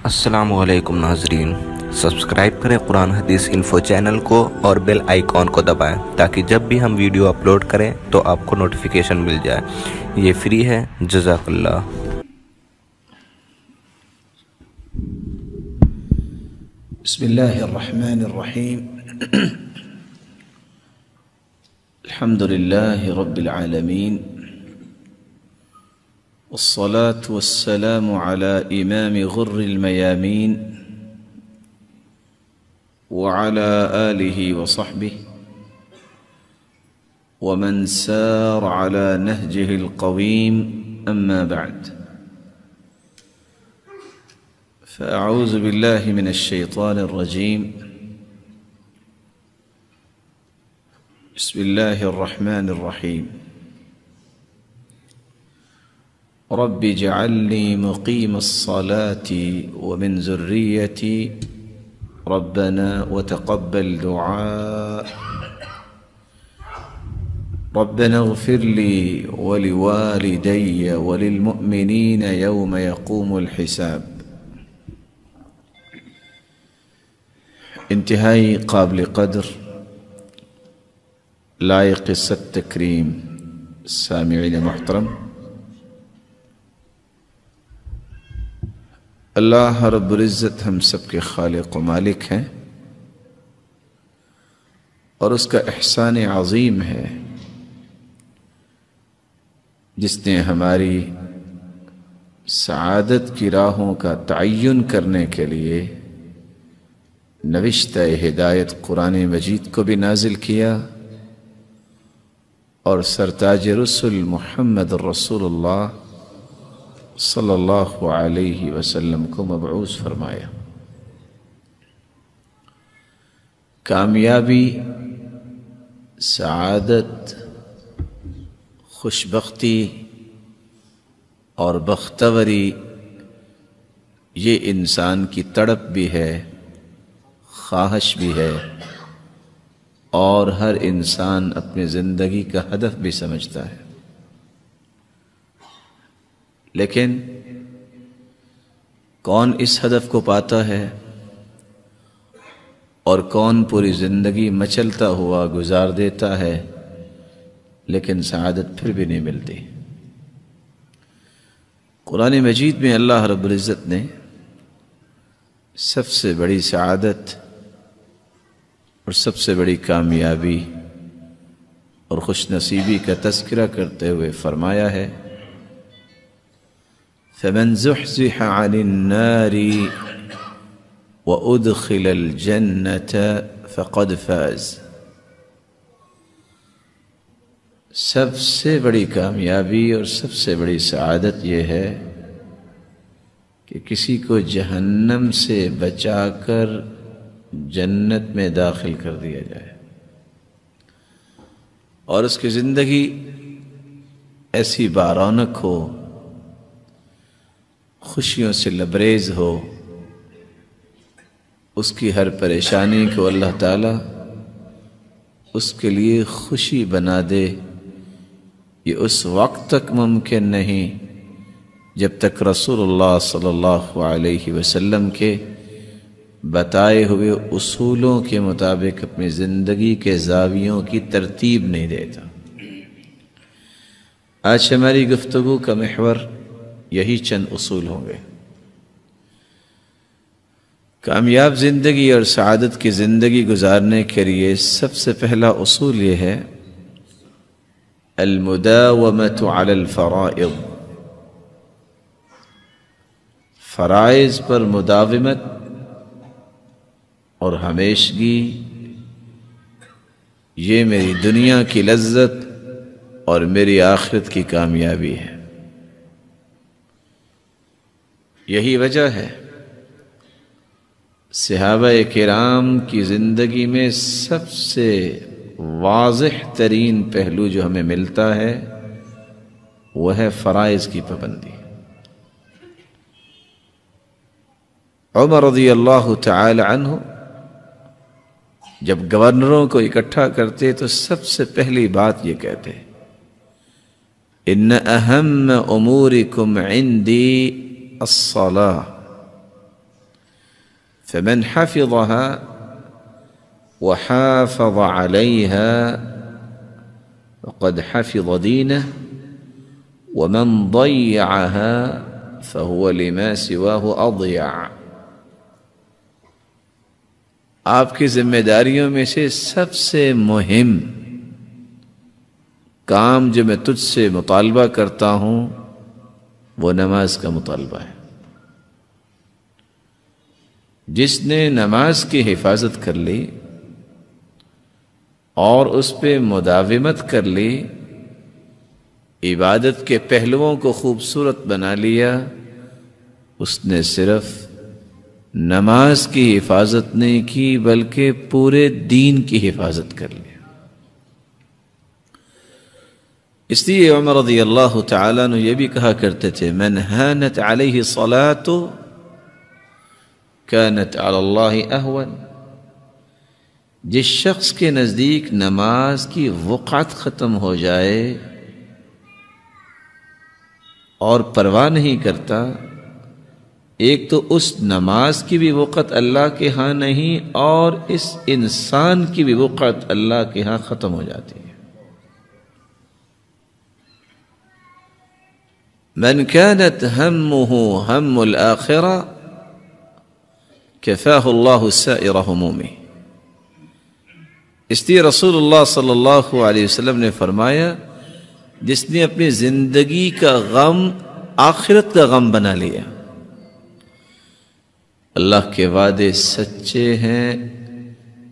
السلام علیکم ناظرین، سبسکرائب کریں قرآن حدیث انفو چینل کو اور بیل آئیکن کو دبائیں تاکہ جب بھی ہم ویڈیو اپلوڈ کریں تو آپ کو نوٹیفیکیشن مل جائے۔ یہ فری ہے، جزاک اللہ۔ بسم اللہ الرحمن الرحیم الحمد للہ رب العالمین والصلاة والسلام على امام غر المیامین وعلى آلہ وصحبہ ومن سار على نهجه القویم اما بعد فأعوذ بالله من الشيطان الرجيم بسم الله الرحمن الرحيم رب اجعلني مقيم الصلاة ومن ذريتي ربنا وتقبل دعاء ربنا اغفر لي ولوالدي وللمؤمنين يوم يقوم الحساب۔ انتہائی قابل قدر لائق ست تکریم سامعین محترم، اللہ رب العزت ہم سب کے خالق و مالک ہیں، اور اس کا احسان عظیم ہے جس نے ہماری سعادت کی راہوں کا تعین کرنے کے لیے نوشتہ ہدایت قرآن مجید کو بھی نازل کیا، اور سرتاج رسل محمد رسول اللہ صلی اللہ علیہ وسلم کو مبعوث فرمایا۔ کامیابی، سعادت، خوشبختی اور بختوری یہ انسان کی تڑپ بھی ہے، خواہش بھی ہے، اور ہر انسان اپنی زندگی کا ہدف بھی سمجھتا ہے۔ لیکن کون اس ہدف کو پاتا ہے اور کون پوری زندگی مچلتا ہوا گزار دیتا ہے لیکن سعادت پھر بھی نہیں ملتی۔ قرآن مجید میں اللہ رب العزت نے سب سے بڑی سعادت اور سب سے بڑی کامیابی اور خوش نصیبی کا تذکرہ کرتے ہوئے فرمایا ہے، فَمَنْ زُحْزِحَ عَنِ النَّارِ وَأُدْخِلَ الْجَنَّةَ فَقَدْ فَازَ۔ سب سے بڑی کامیابی اور سب سے بڑی سعادت یہ ہے کہ کسی کو جہنم سے بچا کر جنت میں داخل کر دیا جائے، اور اس کی زندگی ایسی بارونق ہو، خوشیوں سے لبریز ہو، اس کی ہر پریشانی کو اللہ تعالیٰ اس کے لیے خوشی بنا دے۔ یہ اس وقت تک ممکن نہیں جب تک رسول اللہ صلی اللہ علیہ وسلم کے بتائے ہوئے اصولوں کے مطابق اپنی زندگی کے زاویوں کی ترتیب نہیں دیتا۔ آج ہماری گفتگو کا محور یہی چند اصول ہوں گے۔ کامیاب زندگی اور سعادت کی زندگی گزارنے کے لیے سب سے پہلا اصول یہ ہے، المداومۃ علی الفرائض، فرائض پر مداومت اور ہمیشگی، یہ میری دنیا کی لذت اور میری آخرت کی کامیابی ہے۔ یہی وجہ ہے صحابہ کرام کی زندگی میں سب سے واضح ترین پہلو جو ہمیں ملتا ہے وہ ہے فرائض کی پابندی۔ عمر رضی اللہ تعالی عنہ جب گورنروں کو اکٹھا کرتے تو سب سے پہلی بات یہ کہتے، ان اہم امورکم عندی الصلاة، فمن حفظها وحافظ عليها فقد حفظ دينه ومن ضيعها فهو لما سواه أضيع. آپ کی ذمہ داریوں میں سے سب سے مہم کام جو میں تجھ سے مطالبہ کرتا ہوں وہ نماز کا مطالبہ ہے. جس نے نماز کی حفاظت کر لی اور اس پہ مداومت کر لی، عبادت کے پہلوؤں کو خوبصورت بنا لیا، اس نے صرف نماز کی حفاظت نہیں کی بلکہ پورے دین کی حفاظت کر لی. اس لیے عمر رضی اللہ تعالیٰ عنہ یہ بھی کہا کرتے تھے من ہانت علیہ الصلاۃ کانت علی اللہ اہون. جس شخص کے نزدیک نماز کی وقعت ختم ہو جائے اور پرواہ نہیں کرتا، ایک تو اس نماز کی بھی وقت اللہ کے ہاں نہیں اور اس انسان کی بھی وقت اللہ کے ہاں ختم ہو جاتی ہے. من كانت همه هم الآخرة كفاه الله سائر همومه. اس لیے رسول اللہ صلی اللہ علیہ وسلم نے فرمایا جس نے اپنی زندگی کا غم آخرت کا غم بنا لیا. اللہ کے وعدے سچے ہیں.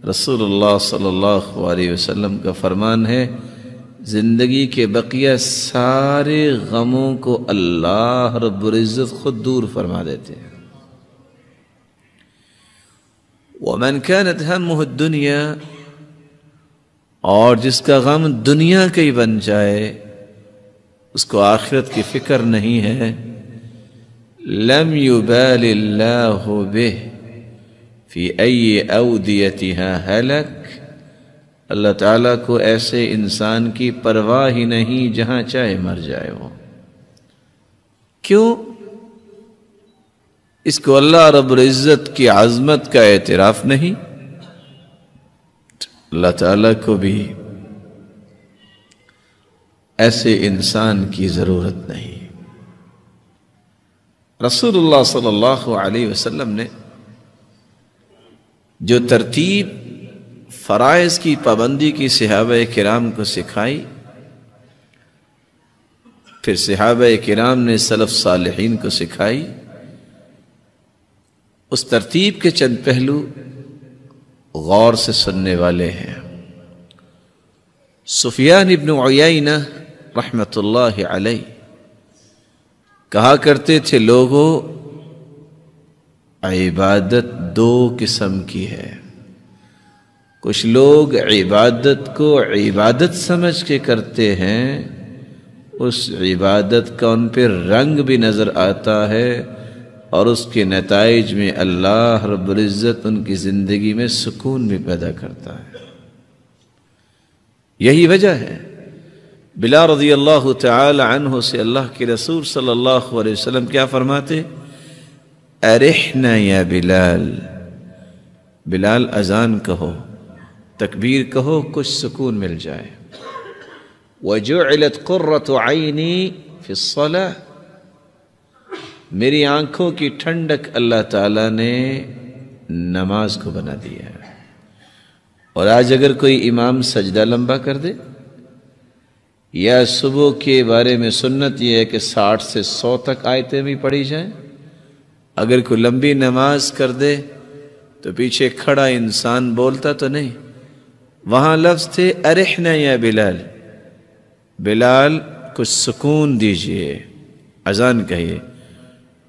رسول اللہ صلی اللہ علیہ وسلم کا فرمان ہے زندگی کے بقیہ سارے غموں کو اللہ رب العزت خود دور فرما دیتے ہیں. ومن كانت همه الدنيا، اور جس کا غم دنیا کا ہی بن جائے، اس کو آخرت کی فکر نہیں ہے، لم يبال اللہ به فی ای اودیتها ہلک، اللہ تعالیٰ کو ایسے انسان کی پرواہ ہی نہیں جہاں چاہے مر جائے وہ. کیوں؟ اس کو اللہ رب العزت کی عظمت کا اعتراف نہیں. اللہ تعالیٰ کو بھی ایسے انسان کی ضرورت نہیں. رسول اللہ صلی اللہ علیہ وسلم نے جو ترتیب فرائض کی پابندی کی صحابہ کرام کو سکھائی، پھر صحابہ کرام نے سلف صالحین کو سکھائی، اس ترتیب کے چند پہلو غور سے سننے والے ہیں. سفیان ابن عیینہ رحمۃ اللہ علیہ کہا کرتے تھے لوگوں عبادت دو قسم کی ہے. کچھ لوگ عبادت کو عبادت سمجھ کے کرتے ہیں، اس عبادت کا ان پہ رنگ بھی نظر آتا ہے اور اس کے نتائج میں اللہ رب العزت ان کی زندگی میں سکون بھی پیدا کرتا ہے. یہی وجہ ہے بلال رضی اللہ تعالی عنہ سے اللہ کے رسول صلی اللہ علیہ وسلم کیا فرماتے؟ ارحنا یا بلال، بلال اذان کہو، تکبیر کہو، کچھ سکون مل جائے. وجعلت قرۃ عینی فی الصلاۃ، میری آنکھوں کی ٹھنڈک اللہ تعالیٰ نے نماز کو بنا دیا ہے. اور آج اگر کوئی امام سجدہ لمبا کر دے، یا صبح کے بارے میں سنت یہ ہے کہ 60 سے 100 تک آیتیں بھی پڑھی جائیں، اگر کوئی لمبی نماز کر دے تو پیچھے کھڑا انسان بولتا تو نہیں. وہاں لفظ تھے ارحنا یا بلال، بلال کچھ سکون دیجئے، اذان کہیے.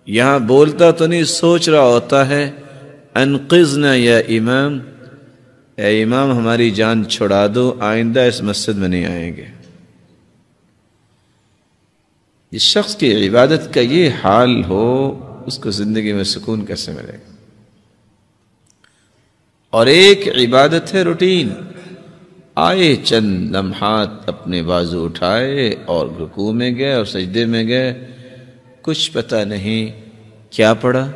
یہاں بولتا تو نہیں، سوچ رہا ہوتا ہے انقذنا یا امام، اے امام ہماری جان چھڑا دو، آئندہ اس مسجد میں نہیں آئیں گے. جس شخص کی عبادت کا یہ حال ہو اس کو زندگی میں سکون کیسے ملے گا؟ اور ایک عبادت ہے روٹین، آئے چند لمحات اپنے بازو اٹھائے اور رکوع میں گئے اور سجدے میں گئے، کچھ پتہ نہیں کیا پڑھا،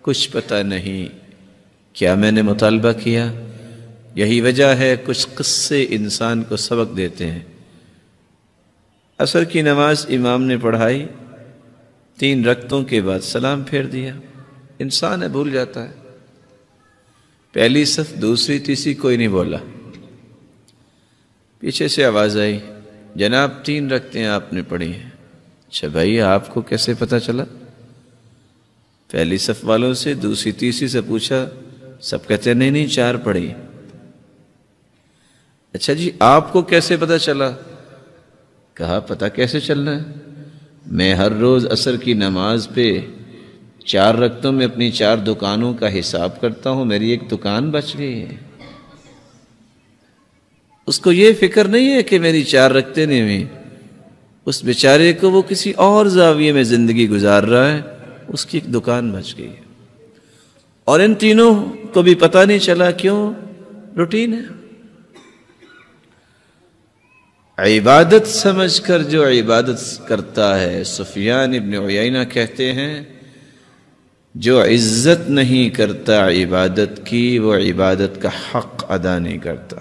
کچھ پتہ نہیں کیا میں نے مطالبہ کیا؟ یہی وجہ ہے کچھ قصے انسان کو سبق دیتے ہیں۔ عصر کی نماز امام نے پڑھائی، 3 رکعتوں کے بعد سلام پھیر دیا۔ انسان ہے، بھول جاتا ہے۔ پہلی صف، دوسری، تیسری، کوئی نہیں بولا۔ پیچھے سے آواز آئی، جناب 3 رکعتیں آپ نے پڑھی ہیں۔ اچھا بھائی، آپ کو کیسے پتہ چلا؟ پہلی صف والوں سے، دوسری تیسری سے پوچھا، سب کہتے ہیں نہیں 4 پڑھی۔ اچھا جی، آپ کو کیسے پتہ چلا؟ کہا پتہ کیسے چلنا ہے، میں ہر روز عصر کی نماز پہ 4 رکعتوں میں اپنی 4 دکانوں کا حساب کرتا ہوں، میری ایک دکان بچ گئی ہے۔ اس کو یہ فکر نہیں ہے کہ میری 4 رکعتیں نہیں ہوئی، اس بیچارے کو وہ کسی اور زاویے میں زندگی گزار رہا ہے، اس کی ایک دکان بچ گئی ہے۔ اور ان تینوں کو بھی پتہ نہیں چلا، کیوں؟ روٹین ہے۔ عبادت سمجھ کر جو عبادت کرتا ہے، سفیان ابن عیینہ کہتے ہیں جو عزت نہیں کرتا عبادت کی، وہ عبادت کا حق ادا نہیں کرتا۔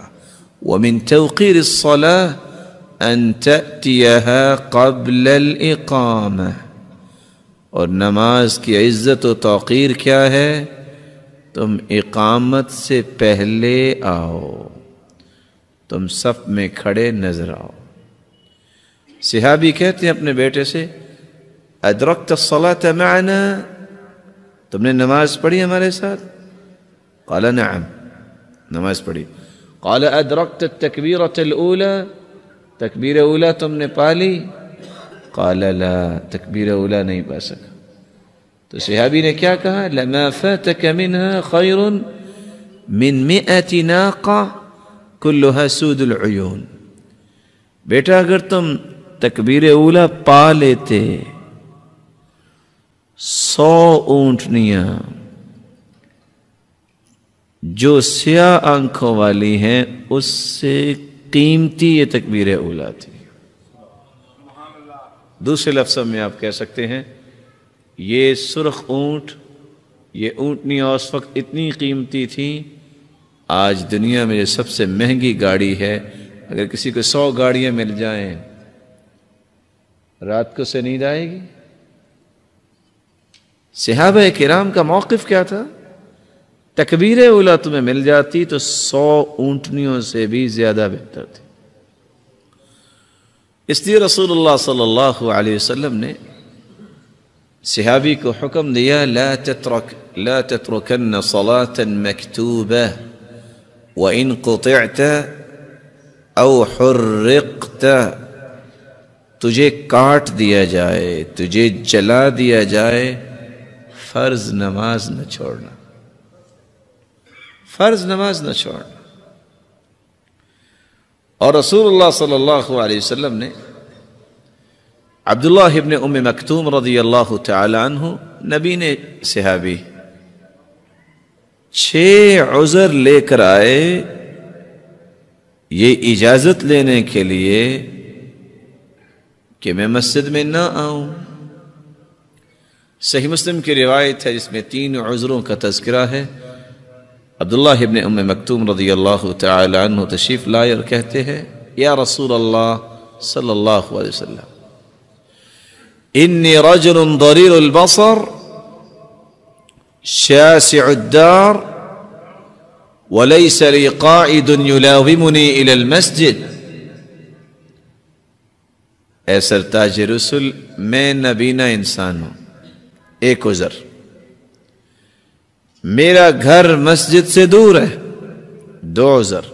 وَمِن تَوْقِيرِ الصَّلَاةِ أَن تَأْتِيَهَا قَبْلَ الْإِقَامَةِ، اور نماز کی عزت و توقیر کیا ہے؟ تم اقامت سے پہلے آؤ، تم صف میں کھڑے نظر آؤ۔ صحابی کہتے ہیں اپنے بیٹے سے، ادرکت الصلاة معنا، تم نے نماز پڑھی ہمارے ساتھ؟ قال نعم، نماز پڑھی۔ قال ادرکت التکبیرۃ الاولی، تکبیر اولا تم نے پا لی؟ قال لا، تکبیر اولا نہیں پا سکا۔ تو صحابی نے کیا کہا؟ لما فاتك منها خير من 100 ناقة كلها سود العيون، بیٹا اگر تم تکبیر اولا پا لیتے 100 اونٹنیاں جو سیاہ آنکھوں والی ہیں، اس سے قیمتی یہ تکبیر اولا تھی۔ دوسرے لفظوں میں آپ کہہ سکتے ہیں یہ سرخ اونٹ، یہ اونٹنیاں اس وقت اتنی قیمتی تھی، آج دنیا میں یہ سب سے مہنگی گاڑی ہے۔ اگر کسی کو 100 گاڑیاں مل جائیں، رات کو سے نیند آئے گی؟ صحابہ کرام کا موقف کیا تھا؟ تکبیر اولا تمہیں مل جاتی تو 100 اونٹنیوں سے بھی زیادہ بہتر تھی۔ اس لیے رسول اللہ صلی اللہ علیہ وسلم نے صحابی کو حکم دیا، لا تترکن صلاة مکتوبہ وَإِن قُطِعْتَ أَوْ حُرِّقْتَ، تجھے کاٹ دیا جائے، تجھے جلا دیا جائے، فرض نماز نہ چھوڑنا، فرض نماز نہ چھوڑنا۔ اور رسول اللہ صلی اللہ علیہ وسلم نے عبداللہ ابن ام مکتوم رضی اللہ تعالی عنہ، نبی نے صحابی 6 عذر لے کر آئے یہ اجازت لینے کے لیے کہ میں مسجد میں نہ آؤں۔ صحیح مسلم کی روایت ہے جس میں 3 عذروں کا تذکرہ ہے۔ عبداللہ ابن ام مکتوم رضی اللہ تعالی عنہ تشریف لائے اور کہتے ہیں، یا رسول اللہ صلی اللہ علیہ وسلم، انی رجل ضریر البصر شاسع الدار وليس لي قاعد يلاومني الى المسجد۔ اے سرتاج رسل، میں نابینا انسان ہوں، ایک عذر، میرا گھر مسجد سے دور ہے، 2 عذر،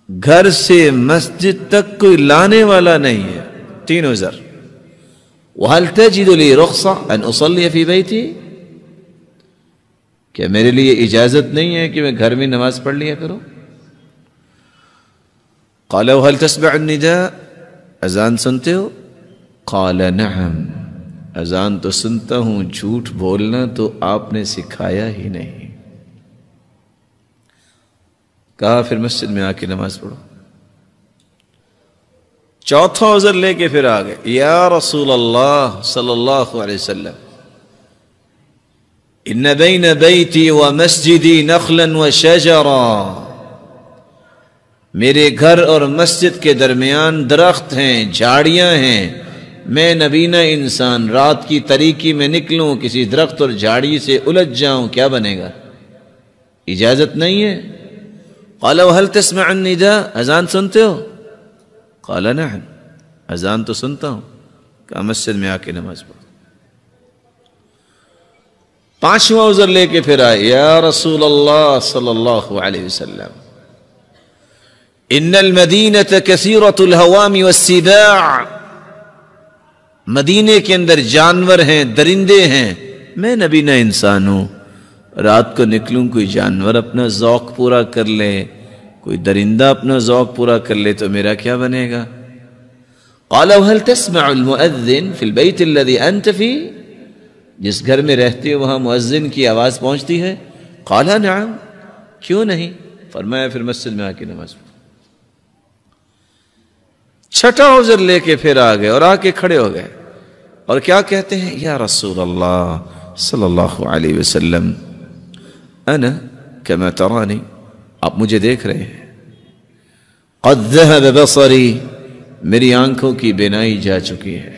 گھر سے مسجد تک کوئی لانے والا نہیں ہے، 3 عذر۔ وَهَلْ تَجِدُ لِي رُخْصَةً أَنْ أُصَلِّيَ فِي بَيْتِي، کہ میرے لیے اجازت نہیں ہے کہ میں گھر میں نماز پڑھ لیا کروں؟ قَالَ وَهَلْ تَسْمَعُ النِّدَاءَ، اذان سنتے ہو؟ قَالَ نَعَمْ، اذان تو سنتا ہوں، جھوٹ بولنا تو آپ نے سکھایا ہی نہیں۔ کہا پھر مسجد میں آ کے نماز پڑھو۔ 4تھا عذر لے کے پھر آ گئے، یا رسول اللہ صلی اللہ علیہ وسلم، ان بین بیتی و مسجدی نخلا و شجرا، میرے گھر اور مسجد کے درمیان درخت ہیں، جھاڑیاں ہیں، میں نبینا انسان رات کی تاریکی میں نکلوں، کسی درخت اور جھاڑی سے الجھ جاؤں، کیا بنے گا؟ اجازت نہیں ہے۔ قال وهل تسمع النداء، اذان سنتے ہو؟ قال نعم، اذان تو سنتا ہوں۔ کہا مسجد میں آ کے نماز پڑھو۔ پانچواں عذر لے کے پھر آئے، یا رسول اللہ صلی اللہ علیہ وسلم، ان المدینة کثیرۃ الہوام والسباع، مدینے کے اندر جانور ہیں، درندے ہیں، میں نبینا انسان ہوں، رات کو نکلوں، کوئی جانور اپنا ذوق پورا کر لے، کوئی درندہ اپنا ذوق پورا کر لے تو میرا کیا بنے گا؟ قال وهل تسمع المؤذن في البيت الذي انت فيه، جس گھر میں رہتے ہو وہاں مؤذن کی آواز پہنچتی ہے؟ قال نعم، کیوں نہیں؟ فرمایا پھر مسجد میں آ کے نماز پڑھو۔ چھٹا عذر لے کے پھر آ گئے اور آ کے کھڑے ہو گئے اور کیا کہتے ہیں؟ یا رسول اللہ صلی اللہ علیہ وسلم، انا کما ترانی، آپ مجھے دیکھ رہے ہیں، قد ذهب بصری، میری آنکھوں کی بینائی جا چکی ہے،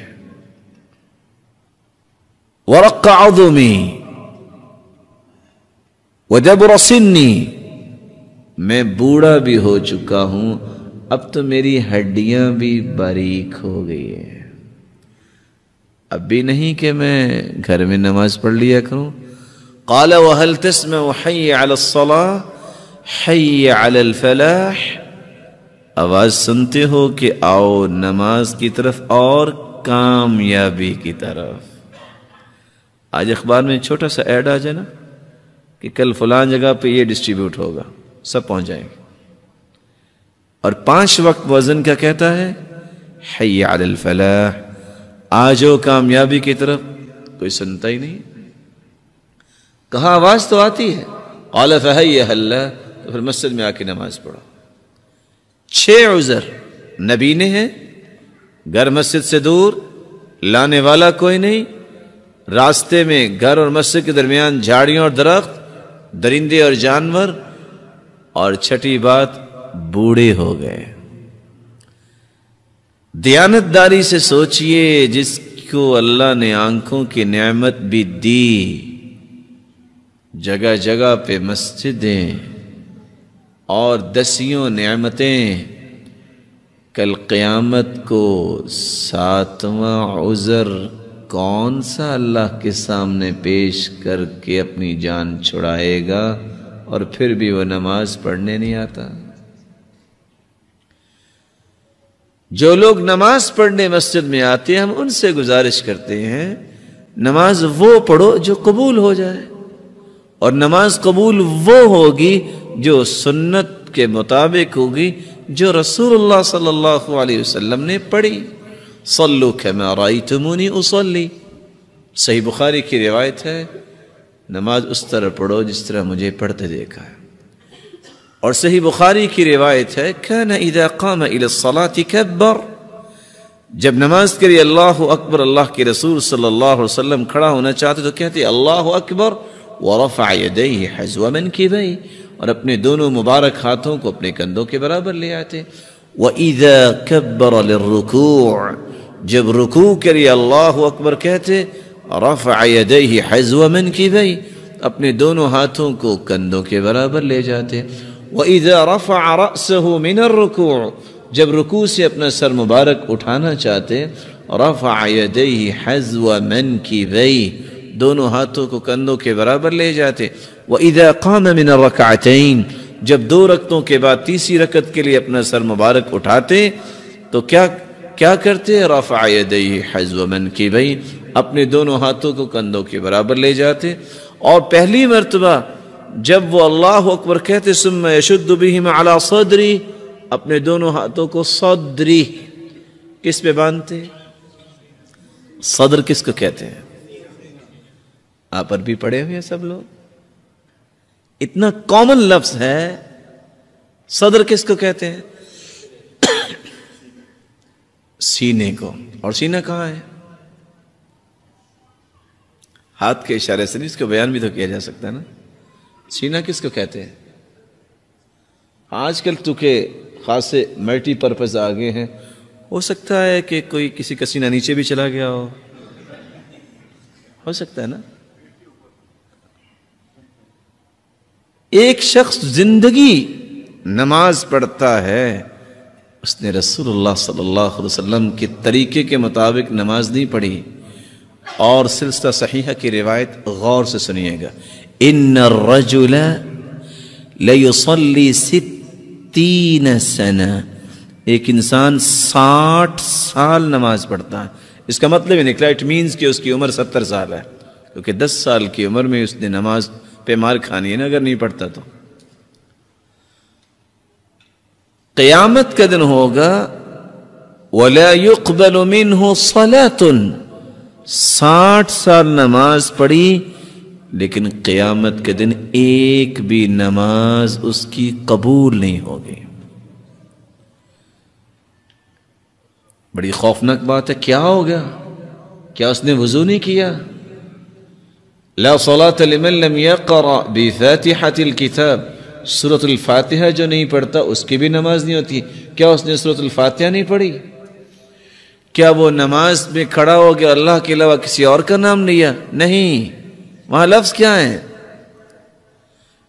ورق عظمی ودبر سنی، میں بوڑھا بھی ہو چکا ہوں، اب تو میری ہڈیاں بھی باریک ہو گئی ہیں، اب بھی نہیں کہ میں گھر میں نماز پڑھ لیا کروں۔ قال وهل تسمع حي على الصلاة حي على الفلاح، آواز سنتے ہو کہ آؤ نماز کی طرف اور کامیابی کی طرف۔ آج اخبار میں چھوٹا سا ایڈ آ جائے نا کہ کل فلان جگہ پہ یہ ڈسٹریبیوٹ ہوگا، سب پہنچ جائیں گے، اور 5 وقت مؤذن کیا کہتا ہے؟ حی علی الفلاح، آجو کامیابی کی طرف، کوئی سنتا ہی نہیں۔ کہاں آواز تو آتی ہے، قال فحی اللہ، تو پھر مسجد میں آ کے نماز پڑھو۔ 6 عذر نبینے ہیں، گھر مسجد سے دور، لانے والا کوئی نہیں، راستے میں گھر اور مسجد کے درمیان جھاڑیاں اور درخت، درندے اور جانور، اور چھٹی بات بوڑھے ہو گئے۔ دیانت داری سے سوچئے، جس کو اللہ نے آنکھوں کی نعمت بھی دی، جگہ جگہ پہ مسجدیں اور 10 نعمتیں، کل قیامت کو 7واں عذر کون سا اللہ کے سامنے پیش کر کے اپنی جان چھڑائے گا، اور پھر بھی وہ نماز پڑھنے نہیں آتا؟ جو لوگ نماز پڑھنے مسجد میں آتے ہیں، ہم ان سے گزارش کرتے ہیں نماز وہ پڑھو جو قبول ہو جائے، اور نماز قبول وہ ہوگی جو سنت کے مطابق ہوگی، جو رسول اللہ صلی اللہ علیہ وسلم نے پڑھی۔ صلو کما رأیتمونی اصلی، صحیح بخاری کی روایت ہے، نماز اس طرح پڑھو جس طرح مجھے پڑھتے دیکھا ہے۔ اور صحیح بخاری کی روایت ہے، کان اذا قام الى الصلاة کبر، جب نماز کے لیے اللہ اکبر اللہ کے رسول صلی اللہ علیہ وسلم کھڑا ہونا چاہتے تو کہتے اللہ اکبر، ورفع یدیہ حذو منکبیہ، اور اپنے دونوں مبارک ہاتھوں کو اپنے کندھوں کے برابر لے آتے۔ وَإِذَا كَبَّرَ لِلرُّكُوعِ، جب رکوع کے لیے اللہ اکبر کہتے، رفع یدیہ حذو منکبیہ، اپنے دونوں ہاتھوں کو کندھوں کے برابر لے جاتے۔ وَإِذَا رَفَعَ رَأْسَهُ مِنَ الرُّكُوعِ، جب رکوع سے اپنا سر مبارک اٹھانا چاہتے، رفع یدیہ حذو منکبیہ، دونوں ہاتھوں کو کندھوں کے برابر لے جاتے۔ وَإِذَا قَامَ مِنَ الرَّكْعَتَيْنِ، جب 2 رکعتوں کے بعد تیسری رکعت کے لیے اپنا سر مبارک اٹھاتے تو کیا کرتے؟ رفع یدیہ حذو منکبیہ، اپنے دونوں ہاتھوں کو کندھوں کے برابر لے جاتے۔ اور پہلی مرتبہ جب وہ اللہ اکبر کہتے، ثم یشد بہما علی صدری، اپنے دونوں ہاتھوں کو صدری، کس پہ باندھتے؟ صدر کس کو کہتے ہیں؟ آپ عربی پڑھے ہوئے ہیں سب لوگ، اتنا کامن لفظ ہے، صدر کس کو کہتے ہیں؟ سینے کو۔ اور سینہ کہاں ہے؟ ہاتھ کے اشارے سے نہیں، اس کو بیان بھی تو کیا جا سکتا ہے نا. سینہ کس کو کہتے ہیں؟ آج کل تو کہ خاصے ملٹی پرپز آگے ہیں، ہو سکتا ہے کہ کوئی کسی کا سینہ نیچے بھی چلا گیا ہو سکتا ہے نا. ایک شخص زندگی نماز پڑھتا ہے، اس نے رسول اللہ صلی اللہ علیہ وسلم کے طریقے کے مطابق نماز نہیں پڑھی. اور سلسلہ صحیحہ کی روایت غور سے سنیے گا. ان الرجل لیصلی 60 سنہ، ایک انسان 60 سال نماز پڑھتا ہے. اس کا مطلب یہ نکلا اٹ مینز کہ اس کی عمر 70 سال ہے، کیونکہ 10 سال کی عمر میں اس نے نماز پہ مار کھانی ہے نا اگر نہیں پڑھتا تو. قیامت کا دن ہوگا وَلَا يُقْبَلُ مِنْهُ صَلَاةٌ، 60 سال نماز پڑھی لیکن قیامت کے دن ایک بھی نماز اس کی قبول نہیں ہوگی. بڑی خوفناک بات ہے. کیا ہو گیا؟ کیا اس نے وضو نہیں کیا؟ لا صلاة لمن لم يقرأ بفاتحة الكتاب، سورة الفاتحہ جو نہیں پڑھتا اس کی بھی نماز نہیں ہوتی. کیا اس نے سورة الفاتحہ نہیں پڑھی؟ کیا وہ نماز میں کھڑا ہو گیا اللہ کے علاوہ کسی اور کا نام لیا؟ نہیں. وہاں لفظ کیا ہے؟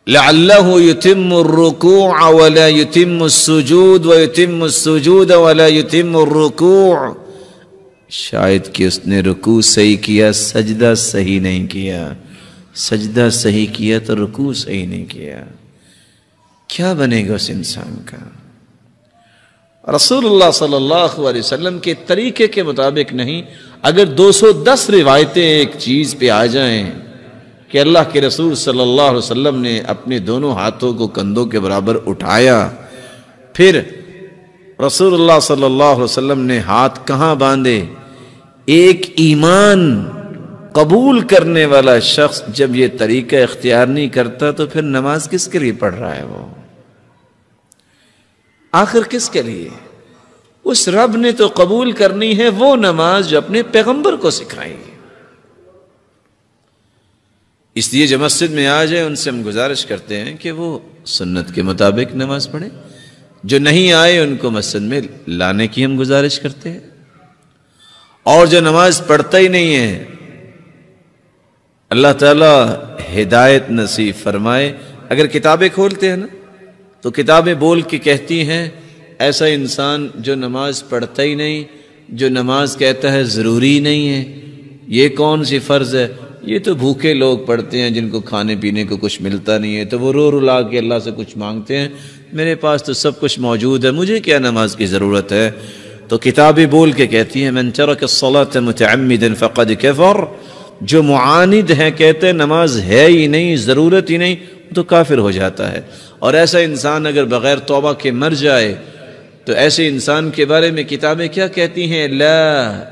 لَعَلَّهُ يُتِمُّ الرُّكُوعَ وَلَا يُتِمُّ السُّجُودَ وَيُتِمُّ السُّجُودَ وَلَا يُتِمُّ الرُّكُوعَ، شاید کہ اس نے رکوع صحیح کیا سجدہ صحیح نہیں کیا، سجدہ صحیح کیا تو رکوع صحیح نہیں کیا. کیا بنے گا اس انسان کا؟ رسول اللہ صلی اللہ علیہ وسلم کے طریقے کے مطابق نہیں. اگر 210 روایتیں ایک چیز پہ آ جائیں کہ اللہ کے رسول صلی اللہ علیہ وسلم نے اپنے دونوں ہاتھوں کو کندھوں کے برابر اٹھایا، پھر رسول اللہ صلی اللہ علیہ وسلم نے ہاتھ کہاں باندھے، ایک ایمان قبول کرنے والا شخص جب یہ طریقہ اختیار نہیں کرتا تو پھر نماز کس کے لیے پڑھ رہا ہے؟ وہ آخر کس کے لیے؟ اس رب نے تو قبول کرنی ہے وہ نماز جو اپنے پیغمبر کو سکھائی. اس لیے جو مسجد میں آ جائے ان سے ہم گزارش کرتے ہیں کہ وہ سنت کے مطابق نماز پڑھیں. جو نہیں آئے ان کو مسجد میں لانے کی ہم گزارش کرتے ہیں. اور جو نماز پڑھتا ہی نہیں ہے اللہ تعالیٰ ہدایت نصیب فرمائے. اگر کتابیں کھولتے ہیں نا تو کتابیں بول کے کہتی ہیں ایسا انسان جو نماز پڑھتا ہی نہیں، جو نماز کہتا ہے ضروری نہیں ہے، یہ کون سی فرض ہے؟ یہ تو بھوکے لوگ پڑھتے ہیں جن کو کھانے پینے کو کچھ ملتا نہیں ہے تو وہ رو رلا کے اللہ سے کچھ مانگتے ہیں، میرے پاس تو سب کچھ موجود ہے، مجھے کیا نماز کی ضرورت ہے. تو کتابیں بول کے کہتی ہیں من ترک الصلاة متعمدا فقد کفر، جو معاند ہیں کہتے ہیں نماز ہے ہی نہیں، ضرورت ہی نہیں، تو کافر ہو جاتا ہے. اور ایسا انسان اگر بغیر توبہ کے مر جائے تو ایسے انسان کے بارے میں کتابیں کیا کہتی ہیں؟ لا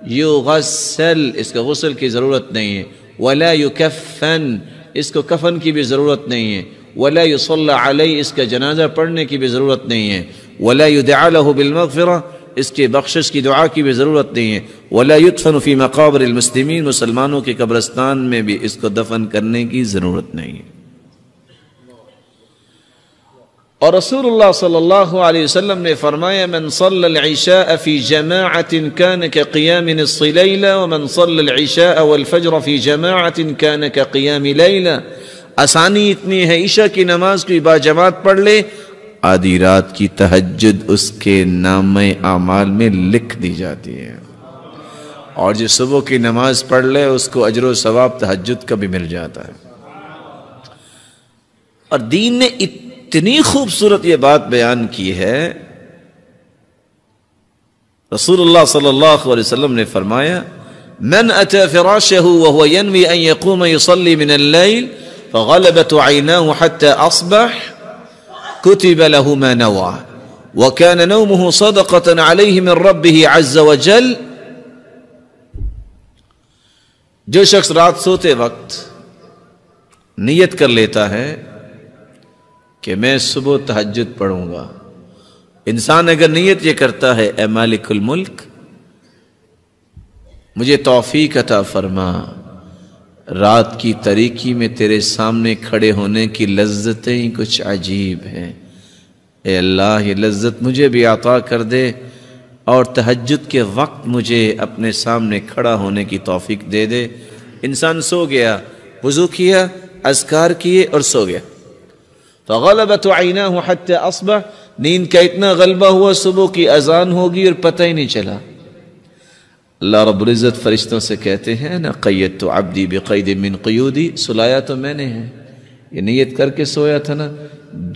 یغسل، اس کا غسل کی ضرورت نہیں ہے، ولا یکفن، اس کو کفن کی بھی ضرورت نہیں ہے، ولا یصلی علیہ، اس کا جنازہ پڑھنے کی بھی ضرورت نہیں ہے، ولا یدعا له بالمغفرہ، اس کے بخشش کی دعا کی بھی ضرورت نہیں ہے، ولا یدفن فی مقابر المسلمین، مسلمانوں کے قبرستان میں بھی اس کو دفن کرنے کی ضرورت نہیں ہے. اور رسول اللہ صلی اللہ علیہ وسلم نے فرمایا من صلی العشاء فی جماعت کان کقیام نصف لیلہ ومن صلی العشاء والفجر فی جماعت کان کقیام لیلہ. آسانی اتنی ہے عشاء کی نماز کو باجماعت پڑھ لے، آدھی رات کی تہجد اس کے نامہ اعمال میں لکھ دی جاتی ہے، اور جو صبح کی نماز پڑھ لے اس کو اجر و ثواب تہجد کا بھی مل جاتا ہے. اور دین نے اتنی خوبصورت یہ بات بیان کی ہے، رسول اللہ صلی اللہ علیہ وسلم نے فرمایا من اتى فراشه وهو ينوي ان يقوم يصلي من الليل فغلبت عيناه حتى اصبح كتب له ما نوى وكان نومه صدقة عليه من ربه عز وجل. جو شخص رات سوتے وقت نیت کر لیتا ہے کہ میں صبح تہجد پڑھوں گا، انسان اگر نیت یہ کرتا ہے اے مالک الملک مجھے توفیق عطا فرما، رات کی تاریکی میں تیرے سامنے کھڑے ہونے کی لذتیں کچھ عجیب ہیں۔ اے اللہ یہ لذت مجھے بھی عطا کر دے اور تہجد کے وقت مجھے اپنے سامنے کھڑا ہونے کی توفیق دے دے۔ انسان سو گیا، وضو کیا، اذکار کیے اور سو گیا۔ فغلبت عیناہ حتی اصبح، نیند کا اتنا غلبہ ہوا صبح کی اذان ہوگی اور پتہ ہی نہیں چلا۔ اللہ رب العزت فرشتوں سے کہتے ہیں انا قیدت عبدی بقید من قیودی، سلایا تو میں نے ہے، یہ نیت کر کے سویا تھا نا،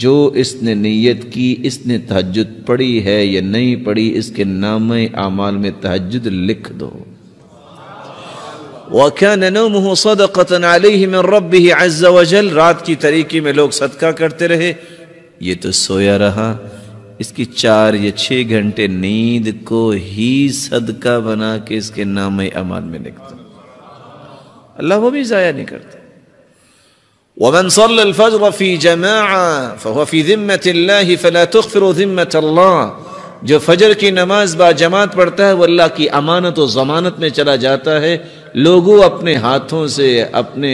جو اس نے نیت کی، اس نے تہجد پڑھی ہے یا نہیں پڑھی، اس کے نامہ اعمال میں تہجد لکھ دو۔ وَكَانَ نَوْمُهُ صَدَقَةً عَلَيْهِ مِنْ رَبِّهِ عَزَّ وَجَلَّ، رات کی تاریکی میں لوگ صدقہ کرتے رہے، یہ تو سویا رہا، اس کی 4 یا 6 گھنٹے نیند کو ہی صدقہ بنا کے اس کے نامہ اعمال میں لکھ دو۔ اللہ وہ بھی ضائع نہیں کرتا۔ وَمَنْ صَلَّى الْفَجْرَ فِي جَمَاعَةٍ فَهُوَ فِي ذِمَّةِ اللَّهِ فَلَا تُغْفِرُ ذِمَّةَ اللَّهِ، جو فجر کی نماز با جماعت پڑھتا ہے وہ اللہ کی امانت و ضمانت میں چلا جاتا ہے۔ لوگوں اپنے ہاتھوں سے اپنے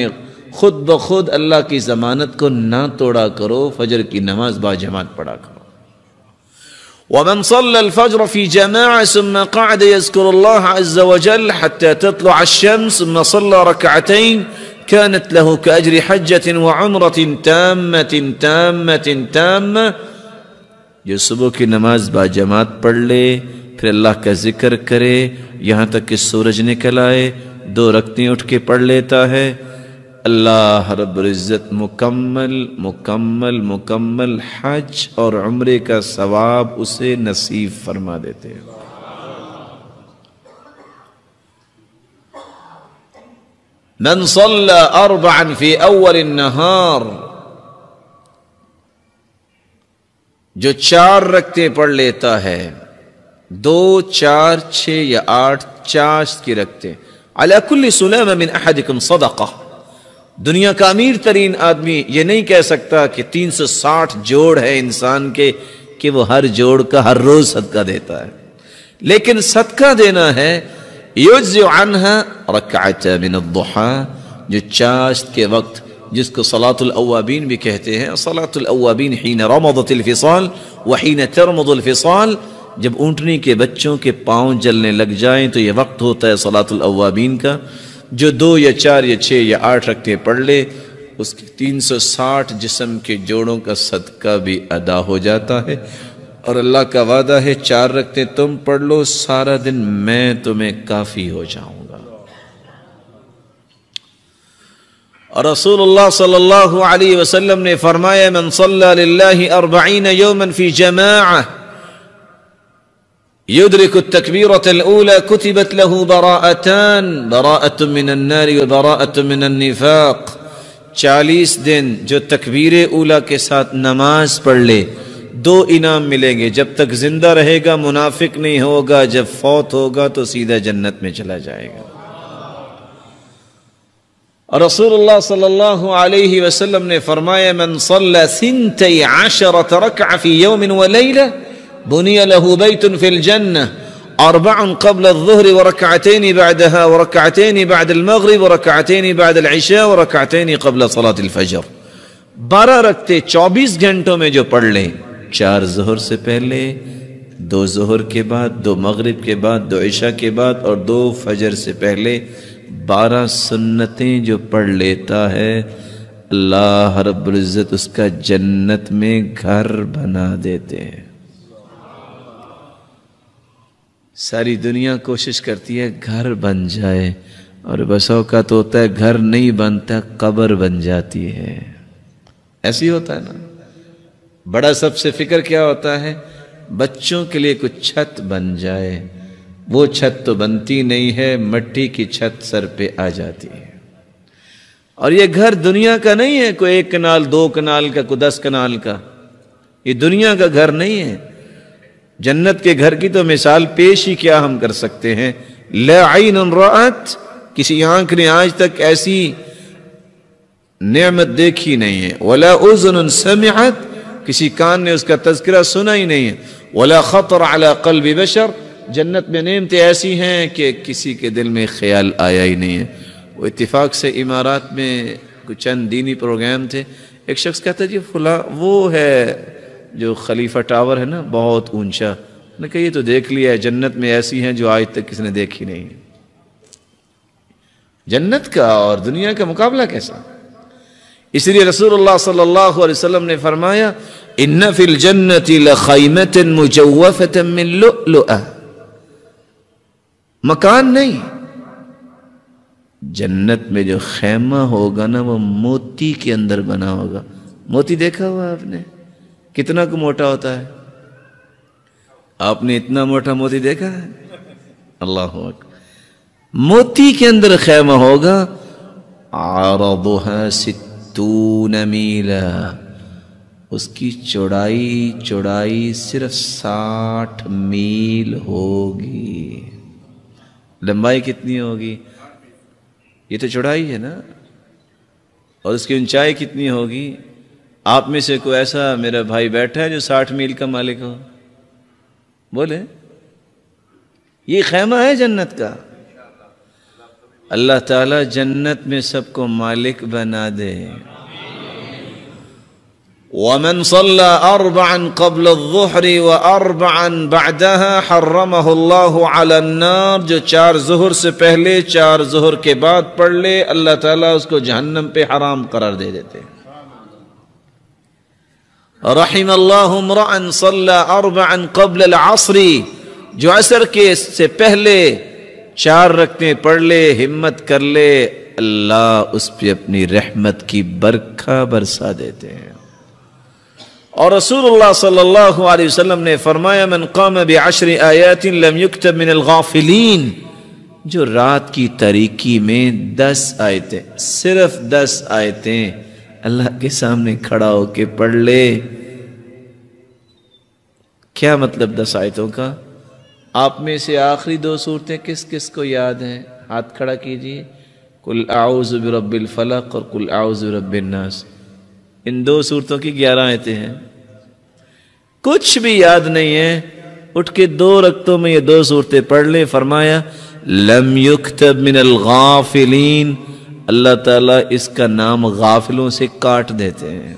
خود بخود اللہ کی ضمانت کو نہ توڑا کرو، فجر کی نماز با جماعت پڑھا کرو۔ وَمَنْ صَلَّى الْفَجْرَ فِي جَمَاعَةٍ ثُمَّ قَعَدَ يَذْكُرُ اللَّهَ عَزَّ وَجَلَّ حَتَّى تَطْلُعَ الشَّمْسُ ثُمَّ صَلَّى رَكْعَتَيْنِ كانت له كأجر حجة وعمرة تامة تامة تامة، جو صبح کی نماز با جماعت پڑھ لے، پھر اللہ کا ذکر کرے یہاں تک کہ سورج نکل آئے، 2 رکعتیں اٹھ کے پڑھ لیتا ہے، اللہ رب العزت مکمل مکمل مکمل حج اور عمرے کا ثواب اسے نصیب فرما دیتے ہیں۔ من صلى 4 في اول النهار، جو 4 رکعتیں پڑھ لیتا ہے، 2 4 6 یا 8 50 کی رکعتیں، على كل سلامة من احدكم صدقہ، دنیا کا امیر ترین آدمی یہ نہیں کہہ سکتا کہ 360 جوڑ ہے انسان کے کہ وہ ہر جوڑ کا ہر روز صدقہ دیتا ہے، لیکن صدقہ دینا ہے یجزی عنہا رکعت من الضحى، جو چاشت کے وقت جس کو صلاة الاوابین بھی کہتے ہیں، صلاة الاوابین حین رمضت الفصال وحین ترمض الفصال، جب اونٹنی کے بچوں کے پاؤں جلنے لگ جائیں تو یہ وقت ہوتا ہے صلاة الاوابین کا۔ جو 2 یا 4 یا 6 یا 8 رکعتیں پڑھ لے اس کے 360 جسم کے جوڑوں کا صدقہ بھی ادا ہو جاتا ہے، اور اللہ کا وعدہ ہے 4 رکعتیں تم پڑھ لو سارا دن میں تمہیں کافی ہو جاؤں گا۔ اور رسول اللہ صلی اللہ علیہ وسلم نے فرمایا من صلی للہ 40 یوما فی جماعہ يدرك التكبيرة الأولى كتبت له براءتان، براءة من النار وبراءة من النفاق، 40 دن جو تکبیر اولا کے ساتھ نماز پڑھ لے 2 انعام ملیں گے، جب تک زندہ رہے گا منافق نہیں ہوگا، جب فوت ہوگا تو سیدھا جنت میں چلا جائے گا۔ اور رسول اللہ صلی اللہ علیہ وسلم نے فرمایا من صلی 12 رکعة في يوم وليلة بني له بيت في الجنة 4 قبل الظهر وركعتين بعدها وركعتين بعد المغرب وركعتين بعد العشاء وركعتين قبل صلاة الفجر، 12 رکعتیں 24 گھنٹوں میں جو پڑھ لیں، 4 ظہر سے پہلے، 2 ظہر کے بعد، 2 مغرب کے بعد، 2 عشاء کے بعد اور 2 فجر سے پہلے، 12 سنتیں جو پڑھ لیتا ہے، اللہ رب العزت اس کا جنت میں گھر بنا دیتے ہیں۔ ساری دنیا کوشش کرتی ہے گھر بن جائے، اور بس اوقات ہوتا ہے گھر نہیں بنتا، قبر بن جاتی ہے۔ ایسی ہوتا ہے نا، بڑا سب سے فکر کیا ہوتا ہے بچوں کے لیے کچھ چھت بن جائے، وہ چھت تو بنتی نہیں ہے، مٹی کی چھت سر پہ آ جاتی ہے۔ اور یہ گھر دنیا کا نہیں ہے، کوئی 1 کنال 2 کنال کا، کوئی 10 کنال کا، یہ دنیا کا گھر نہیں ہے۔ جنت کے گھر کی تو مثال پیش ہی کیا ہم کر سکتے ہیں، لا عین رأت، کسی آنکھ نے آج تک ایسی نعمت دیکھی نہیں ہے، ولا اذن سمعت، کسی کان نے اس کا تذکرہ سنا ہی نہیں ہے، ولا خطر علی قلب بشر، جنت میں نعمتیں ایسی ہیں کہ کسی کے دل میں خیال آیا ہی نہیں ہے۔ وہ اتفاق سے امارات میں کچھ چند دینی پروگرام تھے. ایک شخص کہتا ہے جی فلاں وہ ہے جو خلیفہ ٹاور ہے نا بہت اونچا. نے کہا یہ تو دیکھ لیا ہے، جنت میں ایسی ہیں جو آج تک کسی نے دیکھی نہیں. جنت کا اور دنیا کا مقابلہ کیسا؟ اس لیے رسول اللہ صلی اللہ علیہ وسلم نے فرمایا ان فی الجنت لخیمۃ مجوفۃ من لؤلؤ. مکان نہیں، جنت میں جو خیمہ ہوگا نا وہ موتی کے اندر بنا ہوگا. موتی دیکھا ہوا آپ نے کتنا کو موٹا ہوتا ہے؟ آپ نے اتنا موٹا موتی دیکھا ہے؟ اللہ اکبر. موتی کے اندر خیمہ ہوگا، عرضها 60 میلا، اس کی چوڑائی صرف 60 میل ہوگی. لمبائی کتنی ہوگی؟ یہ تو چوڑائی ہے نا. اور اس کی اونچائی کتنی ہوگی؟ آپ میں سے کوئی ایسا میرا بھائی بیٹھا ہے جو 60 میل کا مالک ہو؟ بولے. یہ خیمہ ہے جنت کا. اللہ تعالیٰ جنت میں سب کو مالک بنا دے. وَمَنْ صَلَّى 4 قَبْلَ الظُّهْرِ و4 بَعْدَهَا حَرَّمَهُ اللَّهُ عَلَى النَّارِ. جو 4 ظہر سے پہلے 4 ظہر کے بعد پڑھ لے اللہ تعالیٰ اس کو جہنم پہ حرام قرار دے دیتے. رحم اللہ امرأ صلی 4 قبل العصر. جو عصر کے سے پہلے 4 رکعتیں پڑھ لے، ہمت کر لے، اللہ اس پہ اپنی رحمت کی برکھا برسا دیتے ہیں. اور رسول اللہ صلی اللہ علیہ وسلم نے فرمایا من قام ب10 آیات لم یکتب من الغافلین. جو رات کی تاریکی میں 10 آیتیں، صرف 10 آیتیں اللہ کے سامنے کھڑا ہو کے پڑھ لے. کیا مطلب 10 آیتوں کا؟ آپ میں سے آخری 2 صورتیں کس کس کو یاد ہیں؟ ہاتھ کھڑا کیجئے. قل اعوذ برب الفلق اور قل اعوذ برب الناس. ان 2 صورتوں کی 11 آیتیں ہیں. کچھ بھی یاد نہیں ہے، اٹھ کے 2 رکعتوں میں یہ 2 صورتیں پڑھ لے. فرمایا لم یکتب من الغافلین. اللہ تعالیٰ اس کا نام غافلوں سے کاٹ دیتے ہیں.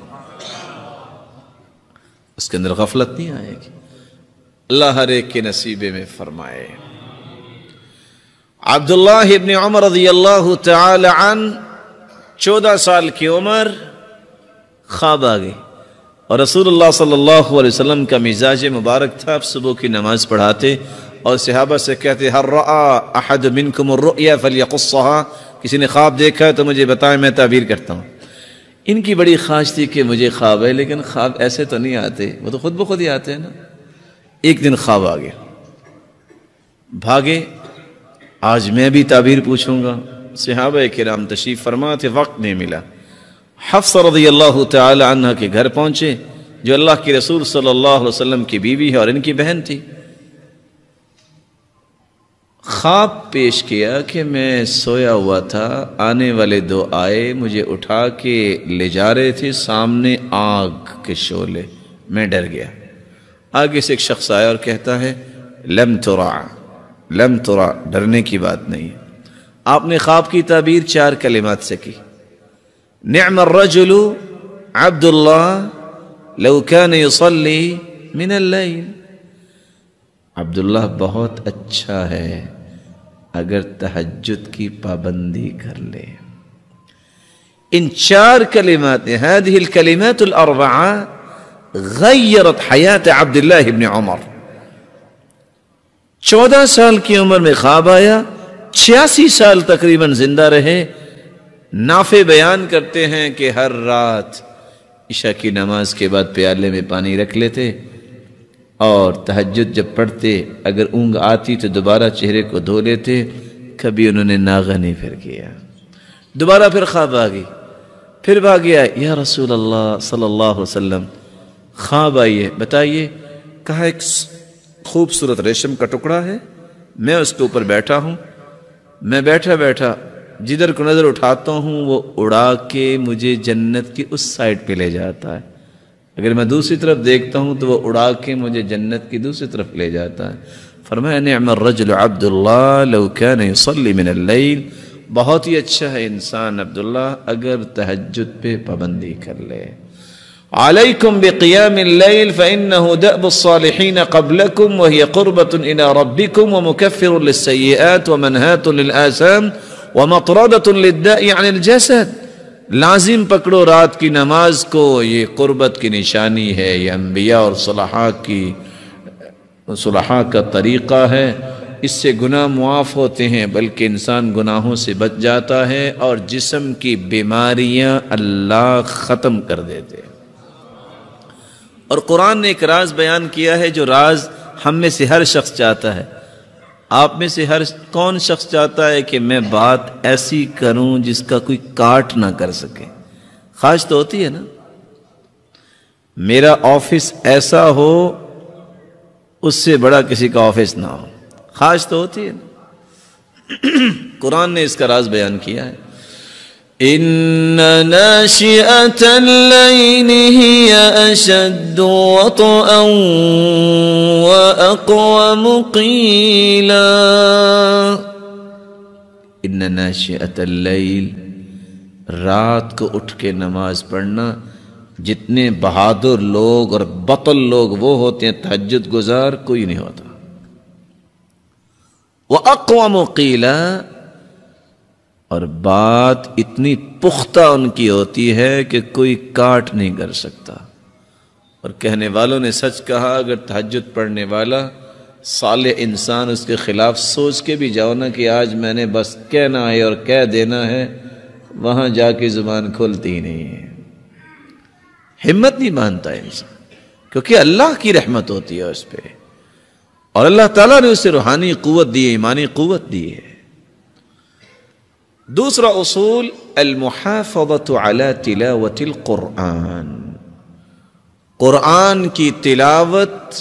اس کے اندر غفلت نہیں آئے گی. اللہ ہر ایک کے نصیبے میں فرمائے. عبداللہ ابن عمر رضی اللہ تعالی عنہ 14 سال کی عمر، خواب آ گئی. اور رسول اللہ صلی اللہ علیہ وسلم کا مزاج مبارک تھا. آپ صبح کی نماز پڑھاتے اور صحابہ سے کہتے ہر رأى احد منکم الرؤیا فلیقصها. کسی نے خواب دیکھا ہے تو مجھے بتائیں، میں تعبیر کرتا ہوں. ان کی بڑی خواہش تھی کہ مجھے خواب ہے، لیکن خواب ایسے تو نہیں آتے، وہ تو خود بخود ہی آتے ہیں نا. ایک دن خواب آ گیا، بھاگے آج میں بھی تعبیر پوچھوں گا. صحابہ کرام تشریف فرما تھے، وقت نہیں ملا. حفصہ رضی اللہ تعالی عنہ کے گھر پہنچے جو اللہ کے رسول صلی اللہ علیہ وسلم کی بیوی ہے اور ان کی بہن تھی. خواب پیش کیا کہ میں سویا ہوا تھا، آنے والے 2 آئے، مجھے اٹھا کے لے جا رہے تھے، سامنے آگ کے شعلے. میں ڈر گیا. آگے سے ایک شخص آیا اور کہتا ہے لم ترا، ڈرنے کی بات نہیں. آپ نے خواب کی تعبیر 4 کلمات سے کی. نعم الرجل عبد اللہ لو كان يصلي من اللیل. عبداللہ بہت اچھا ہے اگر تہجد کی پابندی کر لے. ان 4 کلمات هذه الكلمات الاربعه غیرت حیات عبداللہ ابن عمر. 14 سال کی عمر میں خواب آیا، 86 سال تقریباً زندہ رہے. نافع بیان کرتے ہیں کہ ہر رات عشاء کی نماز کے بعد پیالے میں پانی رکھ لیتے اور تہجد جب پڑھتے اگر اونگ آتی تو دوبارہ چہرے کو دھو لیتے. کبھی انہوں نے ناغہ نہیں پھر کیا. دوبارہ پھر خواب آ گئی، پھر بھاگ گیا. یا رسول اللہ صلی اللہ علیہ وسلم خواب آئیے، بتائیے. کہا ایک خوبصورت ریشم کا ٹکڑا ہے، میں اس کے اوپر بیٹھا ہوں. میں بیٹھا جدھر کو نظر اٹھاتا ہوں وہ اڑا کے مجھے جنت کی اس سائڈ پہ لے جاتا ہے. اگر میں دوسری طرف دیکھتا ہوں تو وہ اڑا کے مجھے جنت کی دوسری طرف لے جاتا ہے. فرمایا نعم الرجل عبد اللہ لو كان يصلي من اللیل بہت ہی اچھا ہے انسان عبداللہ اگر تہجد پہ پابندی کر لے. علیکم بقیام اللیل فإنہ دأب الصالحین قبلکم وہی قربۃ الی ربکم ومکفر للسیئات ومنہاۃ للآثام ومطردۃ للداء عن الجسد. لازم پکڑو رات کی نماز کو، یہ قربت کی نشانی ہے، یہ انبیاء اور صلحاء کا طریقہ ہے. اس سے گناہ معاف ہوتے ہیں، بلکہ انسان گناہوں سے بچ جاتا ہے اور جسم کی بیماریاں اللہ ختم کر دیتے ہیں. اور قرآن نے ایک راز بیان کیا ہے جو راز ہم میں سے ہر شخص چاہتا ہے. آپ میں سے کون شخص چاہتا ہے کہ میں بات ایسی کروں جس کا کوئی کاٹ نہ کر سکے؟ خواہش تو ہوتی ہے نا. میرا آفس ایسا ہو اس سے بڑا کسی کا آفس نہ ہو، خواہش تو ہوتی ہے نا. قرآن نے اس کا راز بیان کیا ہے. إن ناشئة الليل هي أشد وطئا وأقوم قيلا. إن ناشئة الليل، رات کو اٹھ کے نماز پڑھنا. جتنے بہادر لوگ اور بطل لوگ وہ ہوتے ہیں تہجد گزار، کوئی نہیں ہوتا. وأقوم قيلا، اور بات اتنی پختہ ان کی ہوتی ہے کہ کوئی کاٹ نہیں کر سکتا. اور کہنے والوں نے سچ کہا، اگر تہجد پڑھنے والا صالح انسان اس کے خلاف سوچ کے بھی جاؤ نا کہ آج میں نے بس کہنا ہے اور کہہ دینا ہے، وہاں جا کے زبان کھلتی ہی نہیں ہے. ہمت نہیں مانتا انسان، کیونکہ اللہ کی رحمت ہوتی ہے اس پہ، اور اللہ تعالیٰ نے اسے روحانی قوت دی ہے، ایمانی قوت دی ہے. دوسرا اصول المحافظۃ علی تلاوت القرآن. قرآن کی تلاوت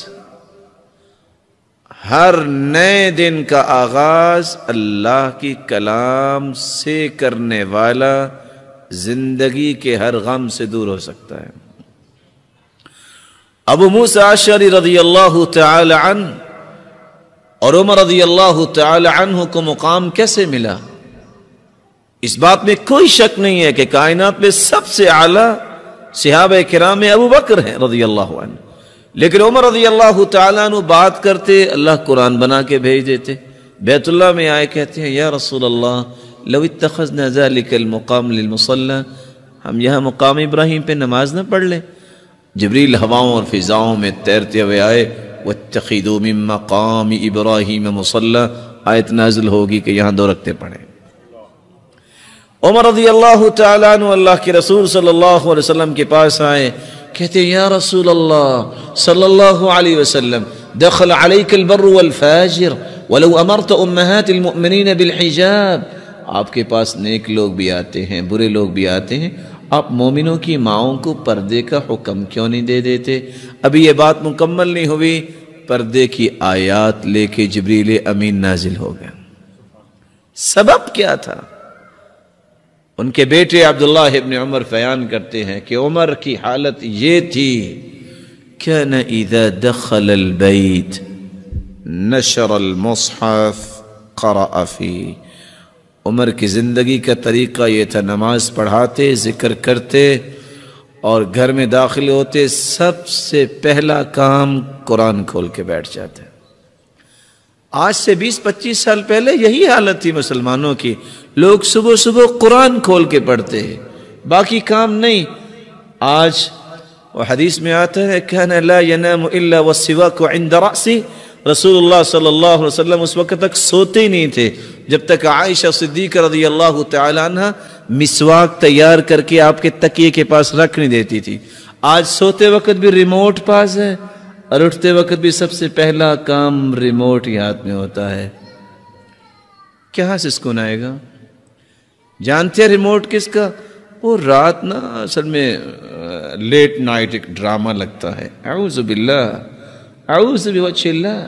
ہر نئے دن کا آغاز اللہ کی کلام سے کرنے والا زندگی کے ہر غم سے دور ہو سکتا ہے. ابو موسیٰ اشعری رضی اللہ تعالی عنہ اور عمر رضی اللہ تعالی عنہ کو مقام کیسے ملا؟ اس بات میں کوئی شک نہیں ہے کہ کائنات میں سب سے اعلیٰ صحابہ کرام میں ابو بکر ہیں رضی اللہ عنہ. لیکن عمر رضی اللہ تعالیٰ عنہ بات کرتے اللہ قرآن بنا کے بھیج دیتے. بیت اللہ میں آئے کہتے ہیں یا رسول اللہ لو اتخذنا ذلك المقام للمصلى، ہم یہاں مقام ابراہیم پہ نماز نہ پڑھ لیں. جبریل ہواؤں اور فضاؤں میں تیرتے ہوئے آئے، واتخذوا من مقام ابراہیم مصلی، آیت نازل ہوگی کہ یہاں 2 رکعتیں پڑھیں. عمر رضی اللہ تعالیٰ عنہ اللہ کے رسول صلی اللہ علیہ وسلم کے پاس آئے، کہتے ہیں یا رسول اللہ صلی اللہ علیہ وسلم دخل علیک البر والفاجر ولو امرت امہات المؤمنین بالحجاب. آپ کے پاس نیک لوگ بھی آتے ہیں، برے لوگ بھی آتے ہیں، آپ مومنوں کی ماؤں کو پردے کا حکم کیوں نہیں دے دیتے؟ ابھی یہ بات مکمل نہیں ہوئی، پردے کی آیات لے کے جبریل امین نازل ہو گیا. سبب کیا تھا؟ ان کے بیٹے عبداللہ ابن عمر بیان کرتے ہیں کہ عمر کی حالت یہ تھی، كان اذا دخل البيت نشر المصحف قرأ فيه. عمر کی زندگی کا طریقہ یہ تھا، نماز پڑھاتے، ذکر کرتے، اور گھر میں داخل ہوتے سب سے پہلا کام قرآن کھول کے بیٹھ جاتے. آج سے 20-25 سال پہلے یہی حالت تھی مسلمانوں کی. لوگ صبح صبح قرآن کھول کے پڑھتے ہیں، باقی کام نہیں. آج وہ حدیث میں آتا ہے كان لا ينام الا والسواك عند رأسه. رسول اللہ صلی اللہ علیہ وسلم اس وقت تک سوتے ہی نہیں تھے جب تک عائشہ صدیقہ رضی اللہ تعالی عنہ مسواک تیار کر کے آپ کے تکیے کے پاس رکھ نہیں دیتی تھی. آج سوتے وقت بھی ریموٹ پاس ہے اور اٹھتے وقت بھی سب سے پہلا کام ریموٹ ہی ہاتھ میں ہوتا ہے. کہاں سے سکون آئے گا؟ جانتے ہیں ریموٹ کس کا؟ وہ رات نا اصل میں لیٹ نائٹ ایک ڈرامہ لگتا ہے. اعوذ باللہ، اعوذ بوجہ اللہ.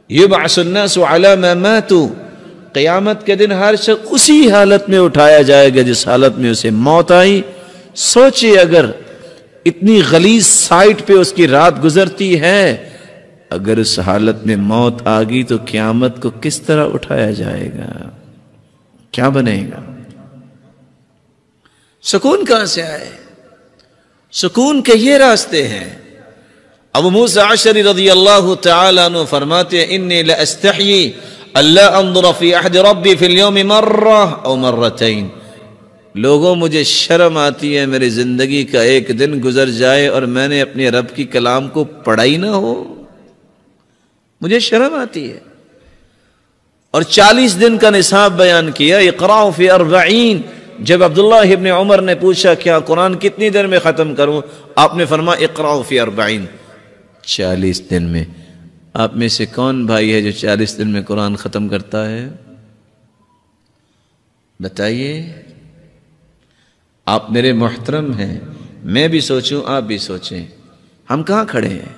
یبعث الناس علی ما ماتوا. قیامت کے دن ہر شخص اسی حالت میں اٹھایا جائے گا جس حالت میں اسے موت آئی. سوچئے اگر اتنی غلیظ سائٹ پہ اس کی رات گزرتی ہے، اگر اس حالت میں موت آ گئی تو قیامت کو کس طرح اٹھایا جائے گا؟ کیا بنے گا؟ سکون کہاں سے آئے؟ سکون کے یہ راستے ہیں۔ ابو موسیٰ اشعری رضی اللہ تعالیٰ عنہ فرماتے ہیں انی لاستحیی اللہ انظر فی عہد ربی فی اليوم مرہ او مرتین، لوگوں مجھے شرم آتی ہے میری زندگی کا ایک دن گزر جائے اور میں نے اپنے رب کی کلام کو پڑھا ہی نہ ہو، مجھے شرم آتی ہے۔ اور 40 دن کا نصاب بیان کیا، اقرأ فی 40۔ جب عبداللہ ابن عمر نے پوچھا کیا قرآن کتنی دیر میں ختم کروں، آپ نے فرمایا اقرأ فی 40، 40 دن میں۔ آپ میں سے کون بھائی ہے جو 40 دن میں قرآن ختم کرتا ہے؟ بتائیے۔ آپ میرے محترم ہیں، میں بھی سوچوں آپ بھی سوچیں، ہم کہاں کھڑے ہیں؟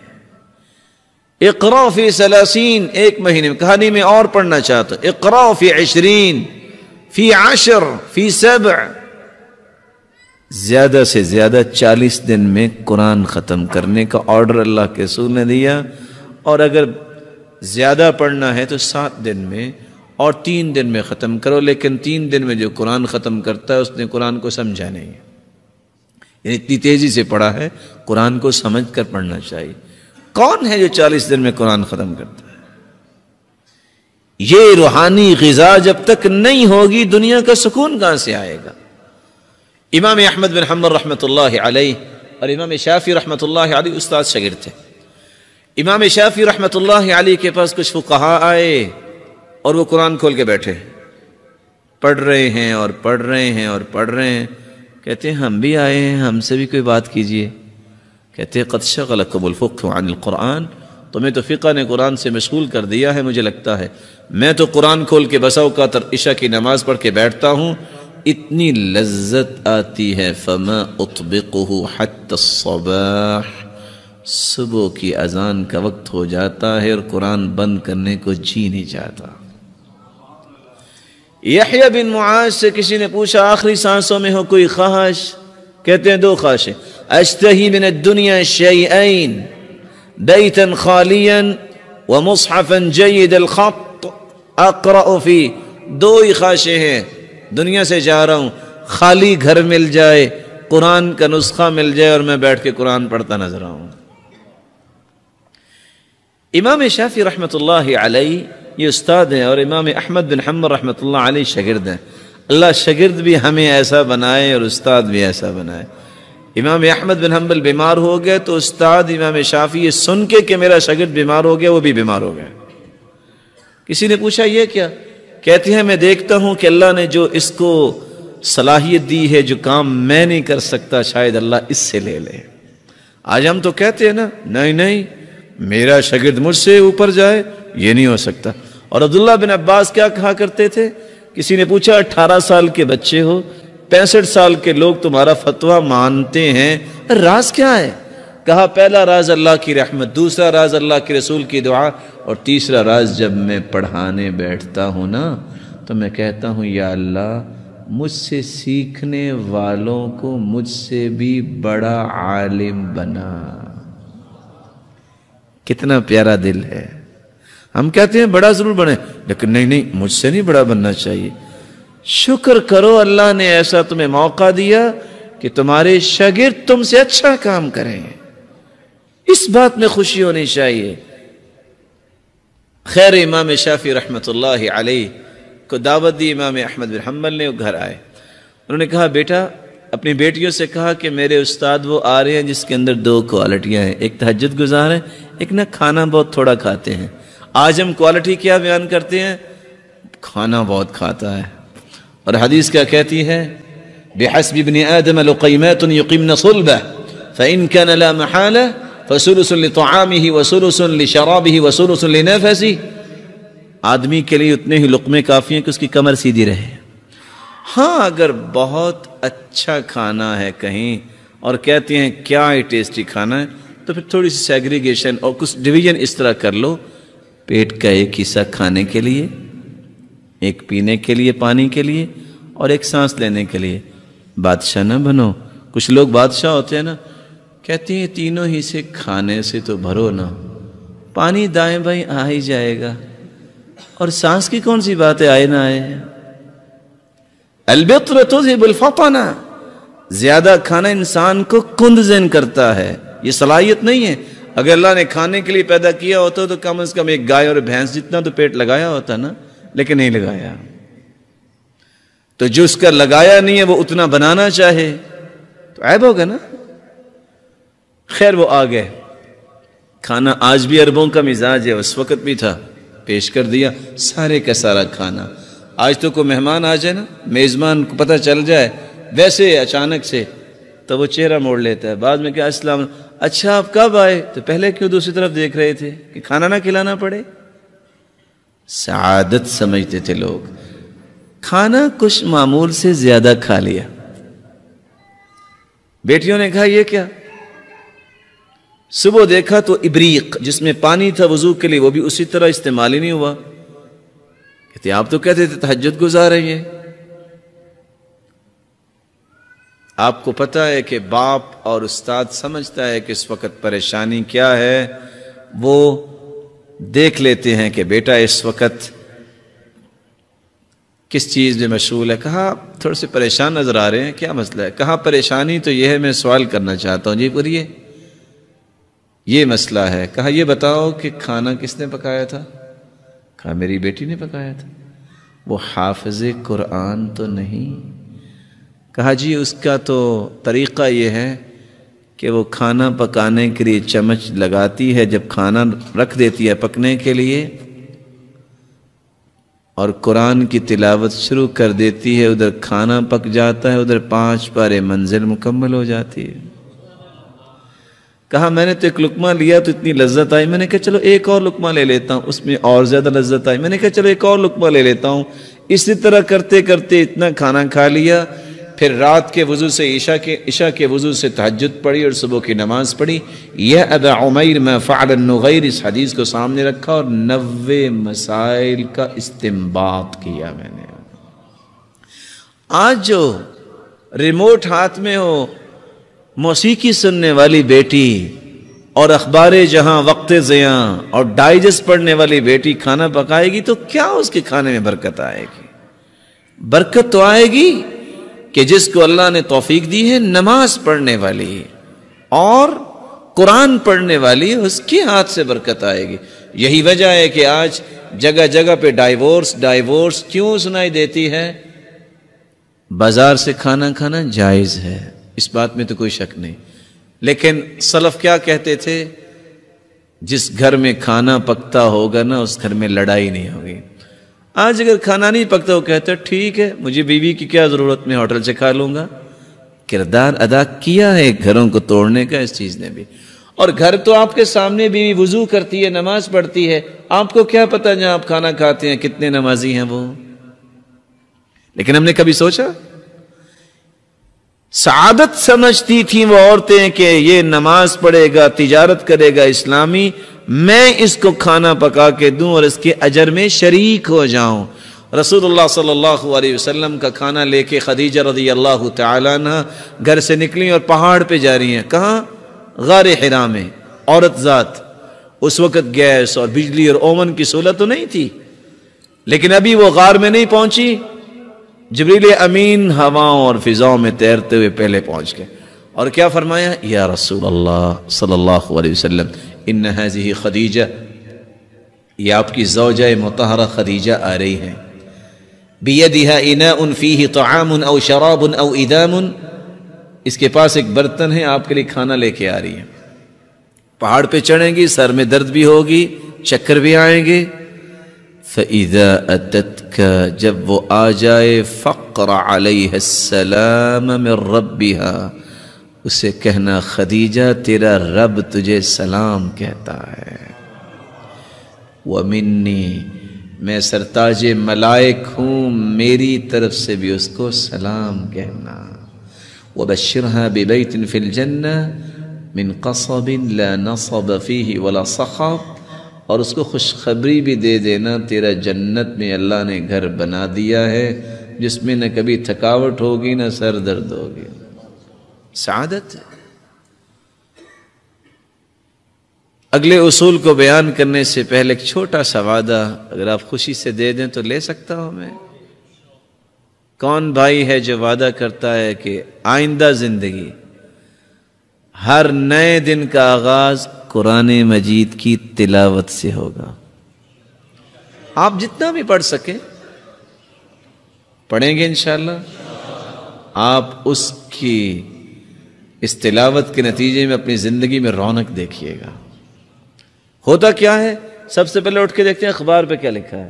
اقرأ فی 30، ایک مہینے میں، کہانی میں اور پڑھنا چاہتا ہوں، اقرأ فی 20، فی 10، فی 7، زیادہ سے زیادہ 40 دن میں قرآن ختم کرنے کا آرڈر اللہ کے رسول نے دیا، اور اگر زیادہ پڑھنا ہے تو 7 دن میں اور 3 دن میں ختم کرو، لیکن 3 دن میں جو قرآن ختم کرتا ہے اس نے قرآن کو سمجھا نہیں، یعنی اتنی تیزی سے پڑھا ہے، قرآن کو سمجھ کر پڑھنا چاہیے۔ کون ہے جو 40 دن میں قرآن ختم کرتا ہے؟ یہ روحانی غذا جب تک نہیں ہوگی دنیا کا سکون کہاں سے آئے گا؟ امام احمد بن حنبل رحمۃ اللہ علیہ اور امام شافعی رحمۃ اللہ علیہ استاد شاگرد تھے۔ امام شافعی رحمۃ اللہ علیہ کے پاس کچھ فقہاء آئے اور وہ قرآن کھول کے بیٹھے، پڑھ رہے ہیں اور پڑھ رہے ہیں اور پڑھ رہے ہیں، کہتے ہیں ہم بھی آئے ہیں، ہم سے بھی کوئی بات کیجئے۔ کہتے ہیں قد شغلکم الفقہ عن القرآن، تمہیں تو فقہ نے قرآن سے مشغول کر دیا ہے مجھے لگتا ہے، میں تو قرآن کھول کے بسا اوقات عشاء کی نماز پڑھ کے بیٹھتا ہوں، اتنی لذت آتی ہے فما اطبقہ حتی الصباح، صبح کی اذان کا وقت ہو جاتا ہے اور قرآن بند کرنے کو جی نہیں چاہتا۔ یحییٰ بن معاذ سے کسی نے پوچھا آخری سانسوں میں ہو کوئی خواہش؟ کہتے ہیں 2 خواہشیں، اشتہی من الدنیا شیئین بیتا خالیا ومصحفا جید الخط اقرأ فی، 2 ہی خواہشیں ہیں، دنیا سے جا رہا ہوں، خالی گھر مل جائے، قرآن کا نسخہ مل جائے اور میں بیٹھ کے قرآن پڑھتا نظر آؤں۔ امام شافعی رحمۃ اللہ علیہ یہ استاد ہیں اور امام احمد بن حنبل رحمۃ اللہ علیہ شاگرد ہیں۔ اللہ شاگرد بھی ہمیں ایسا بنائے اور استاد بھی ایسا بنائے۔ امام احمد بن حنبل بیمار ہو گئے تو استاد امام شافعی یہ سن کے کہ میرا شاگرد بیمار ہو گیا وہ بھی بیمار ہو گئے۔ کسی نے پوچھا یہ کیا؟ کہتے ہیں میں دیکھتا ہوں کہ اللہ نے جو اس کو صلاحیت دی ہے، جو کام میں نہیں کر سکتا شاید اللہ اس سے لے لے۔ آج ہم تو کہتے ہیں نا نہیں میرا شاگرد مجھ سے اوپر جائے، یہ نہیں ہو سکتا۔ اور عبداللہ بن عباس کیا کہا کرتے تھے؟ کسی نے پوچھا 18 سال کے بچے ہو، 65 سال کے لوگ تمہارا فتویٰ مانتے ہیں، راز کیا ہے؟ کہا پہلا راز اللہ کی رحمت، دوسرا راز اللہ کے رسول کی دعا، اور تیسرا راز جب میں پڑھانے بیٹھتا ہوں نا تو میں کہتا ہوں یا اللہ مجھ سے سیکھنے والوں کو مجھ سے بھی بڑا عالم بنا۔ کتنا پیارا دل ہے۔ ہم کہتے ہیں بڑا ضرور بنے، لیکن نہیں مجھ سے نہیں بڑا بننا چاہیے۔ شکر کرو اللہ نے ایسا تمہیں موقع دیا کہ تمہارے شاگرد تم سے اچھا کام کریں، اس بات میں خوشی ہونی چاہیے۔ خیر امام شافعی رحمۃ اللہ علیہ کو دعوت دی امام احمد بن حنبل نے، وہ گھر آئے، انہوں نے کہا بیٹا، اپنی بیٹیوں سے کہا کہ میرے استاد وہ آ رہے ہیں جس کے اندر 2 کوالٹیاں ہیں، ایک تہجد گزار ہے، ایک نہ کھانا بہت تھوڑا کھاتے ہیں۔ آج ہم کوالٹی کیا بیان کرتے ہیں؟ کھانا بہت کھاتا ہے، اور حدیث کیا کہتی ہے؟ بحسب ابن آدم لقیمات یقمن صلبہ فإن كان لا محالہ فثلث لطعامه وثلث لشرابه وثلث لنفسه، آدمی کے لیے اتنے ہی لقمے کافی ہیں کہ اس کی کمر سیدھی رہے۔ ہاں اگر بہت اچھا کھانا ہے کہیں اور کہتے ہیں کیا ٹیسٹی کھانا ہے، تو پھر تھوڑی سی سیگریگیشن اور کچھ ڈویژن اس طرح کر لو، پیٹ کا ایک حصہ کھانے کے لیے، ایک پینے کے لیے پانی کے لیے، اور ایک سانس لینے کے لیے۔ بادشاہ نہ بنو۔ کچھ لوگ بادشاہ ہوتے ہیں نا، کہتے ہیں تینوں ہی سے کھانے سے تو بھرو نا، پانی دائیں بائیں آ ہی جائے گا، اور سانس کی کون سی بات ہے آئے نہ آئے۔ البطر تذهب الفطن، زیادہ کھانا انسان کو کندزن کرتا ہے، یہ صلاحیت نہیں ہے۔ اگر اللہ نے کھانے کے لیے پیدا کیا ہوتا تو کم از کم ایک گائے اور بھینس جتنا تو پیٹ لگایا ہوتا نا، لیکن نہیں لگایا۔ تو جو اس کا لگایا نہیں ہے وہ اتنا بنانا چاہے تو عیب ہوگا نا۔ خیر وہ آ گئے، کھانا آج بھی عربوں کا مزاج ہے، اس وقت بھی تھا، پیش کر دیا سارے کا سارا کھانا۔ آج تو کوئی مہمان آ جائے نا، میزبان کو پتہ چل جائے ویسے اچانک سے تو وہ چہرہ موڑ لیتا ہے، بعد میں کیا السلام، اچھا آپ کب آئے؟ تو پہلے کیوں دوسری طرف دیکھ رہے تھے کہ کھانا نہ کھلانا پڑے؟ سعادت سمجھتے تھے لوگ، کھانا کچھ معمول سے زیادہ کھا لیا۔ بیٹیوں نے کہا یہ کیا؟ صبح دیکھا تو ابریق جس میں پانی تھا وضو کے لیے وہ بھی اسی طرح استعمال ہی نہیں ہوا۔ کہتے آپ تو کہتے تھے تہجد گزار رہی ہیں۔ آپ کو پتہ ہے کہ باپ اور استاد سمجھتا ہے کہ اس وقت پریشانی کیا ہے، وہ دیکھ لیتے ہیں کہ بیٹا اس وقت کس چیز میں مشغول ہے۔ کہا تھوڑے سے پریشان نظر آ رہے ہیں، کیا مسئلہ ہے؟ کہا پریشانی تو یہ ہے، میں سوال کرنا چاہتا ہوں۔ جی بولیے۔ یہ مسئلہ ہے۔ کہا یہ بتاؤ کہ کھانا کس نے پکایا تھا؟ کہا میری بیٹی نے پکایا تھا۔ وہ حافظ قرآن تو نہیں؟ کہا جی اس کا تو طریقہ یہ ہے کہ وہ کھانا پکانے کے لیے چمچ لگاتی ہے، جب کھانا رکھ دیتی ہے پکنے کے لیے اور قرآن کی تلاوت شروع کر دیتی ہے، ادھر کھانا پک جاتا ہے، ادھر 5 پارے منزل مکمل ہو جاتی ہے۔ کہا میں نے تو ایک لقمہ لیا تو اتنی لذت آئی، میں نے کہا چلو ایک اور لقمہ لے لیتا ہوں، اس میں اور زیادہ لذت آئی، میں نے کہا چلو ایک اور لقمہ لے لیتا ہوں۔ اسی طرح کرتے کرتے اتنا کھانا کھا لیا، پھر رات کے وضو سے عشاء کے وضو سے تہجد پڑھی اور صبح کی نماز پڑھی۔ یا ابا عمیر ما فعل النغیر، اس حدیث کو سامنے رکھا اور 90 مسائل کا استنباط کیا میں نے۔ آج جو ریموٹ ہاتھ میں ہو، موسیقی سننے والی بیٹی اور اخبار جہاں وقت ضیاء اور ڈائجسٹ پڑھنے والی بیٹی کھانا پکائے گی تو کیا اس کے کھانے میں برکت آئے گی؟ برکت تو آئے گی کہ جس کو اللہ نے توفیق دی ہے نماز پڑھنے والی اور قرآن پڑھنے والی، اس کے ہاتھ سے برکت آئے گی۔ یہی وجہ ہے کہ آج جگہ جگہ پہ ڈائیورس کیوں سنائی دیتی ہے؟ بازار سے کھانا کھانا جائز ہے، اس بات میں تو کوئی شک نہیں، لیکن سلف کیا کہتے تھے؟ جس گھر میں کھانا پکتا ہوگا نا اس گھر میں لڑائی نہیں ہوگی۔ آج اگر کھانا نہیں پکتا وہ کہتا ہے ٹھیک ہے مجھے بیوی کی کیا ضرورت، میں ہوٹل سے کھا لوں گا۔ کردار ادا کیا ہے گھروں کو توڑنے کا اس چیز نے بھی۔ اور گھر تو آپ کے سامنے بیوی وضو کرتی ہے، نماز پڑھتی ہے، آپ کو کیا پتہ جہاں آپ کھانا کھاتے ہیں کتنے نمازی ہیں وہ؟ لیکن ہم نے کبھی سوچا؟ سعادت سمجھتی تھیں وہ عورتیں کہ یہ نماز پڑھے گا، تجارت کرے گا اسلامی، میں اس کو کھانا پکا کے دوں اور اس کے اجر میں شریک ہو جاؤں۔ رسول اللہ صلی اللہ علیہ وسلم کا کھانا لے کے خدیجہ رضی اللہ تعالیٰ عنہ گھر سے نکلی اور پہاڑ پہ جا رہی ہیں۔ کہاں؟ غار حرا میں۔ عورت ذات، اس وقت گیس اور بجلی اور اوون کی سہولت تو نہیں تھی، لیکن ابھی وہ غار میں نہیں پہنچی، جبریل امین ہواؤں اور فضاؤں میں تیرتے ہوئے پہلے پہنچ گئے اور کیا فرمایا؟ یا رسول اللہ صلی اللہ علیہ وسلم ان هذه خدیجہ، یہ آپ کی زوجہ مطہرہ خدیجہ آ رہی ہیں، بیدها اناء فیہ طعام او شراب او ادام، اس کے پاس ایک برتن ہے، آپ کے لیے کھانا لے کے آ رہی ہے۔ پہاڑ پہ چڑھیں گی، سر میں درد بھی ہوگی، چکر بھی آئیں گے۔ فَإِذَا أَتَتْكَ، جب وہ آ جائے، فَقْرَ عَلَيْهَ السَّلَامَ مِن رَبِّهَا، اسے کہنا خدیجہ تیرا رب تجھے سلام کہتا ہے۔ وَمِنِّي، میں سرتاج ملائک ہوں، میری طرف سے بھی اس کو سلام کہنا۔ وَبَشِّرْهَا بِبَيْتٍ فِي الْجَنَّةِ مِن قَصَبٍ لَا نَصَبَ فِيهِ وَلَا صَخَبٍ، اور اس کو خوشخبری بھی دے دینا تیرا جنت میں اللہ نے گھر بنا دیا ہے جس میں نہ کبھی تھکاوٹ ہوگی نہ سر درد ہوگی۔ سعادت ہے۔ اگلے اصول کو بیان کرنے سے پہلے ایک چھوٹا سا وعدہ اگر آپ خوشی سے دے دیں تو لے سکتا ہوں میں؟ کون بھائی ہے جو وعدہ کرتا ہے کہ آئندہ زندگی ہر نئے دن کا آغاز قرآن مجید کی تلاوت سے ہوگا؟ آپ جتنا بھی پڑھ سکیں پڑھیں گے انشاءاللہ. آپ اس کی اس تلاوت کے نتیجے میں اپنی زندگی میں رونق دیکھیے گا. ہوتا کیا ہے؟ سب سے پہلے اٹھ کے دیکھتے ہیں اخبار پہ کیا لکھا ہے.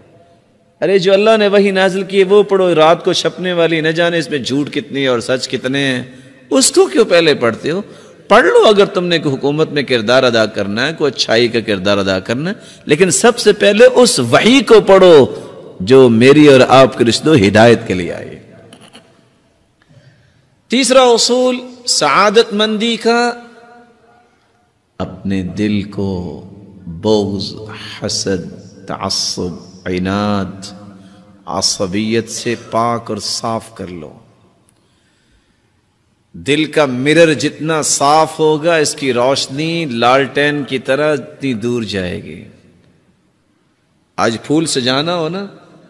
ارے جو اللہ نے وحی نازل کی ہے وہ پڑھو. رات کو چھپنے والی نہ جانے اس میں جھوٹ کتنی اور سچ کتنے ہیں. اس کو کیوں پہلے پڑھتے ہو؟ پڑھ لو اگر تم نے کوئی حکومت میں کردار ادا کرنا ہے, کوئی اچھائی کا کردار ادا کرنا ہے, لیکن سب سے پہلے اس وحی کو پڑھو جو میری اور آپ کے رشتوں ہدایت کے لیے آئی. تیسرا اصول سعادت مندی کا, اپنے دل کو بغض, حسد, تعصب, عناد, عصبیت سے پاک اور صاف کر لو. دل کا مرر جتنا صاف ہوگا اس کی روشنی لالٹین کی طرح اتنی دور جائے گی. آج پھول سجانا ہو نا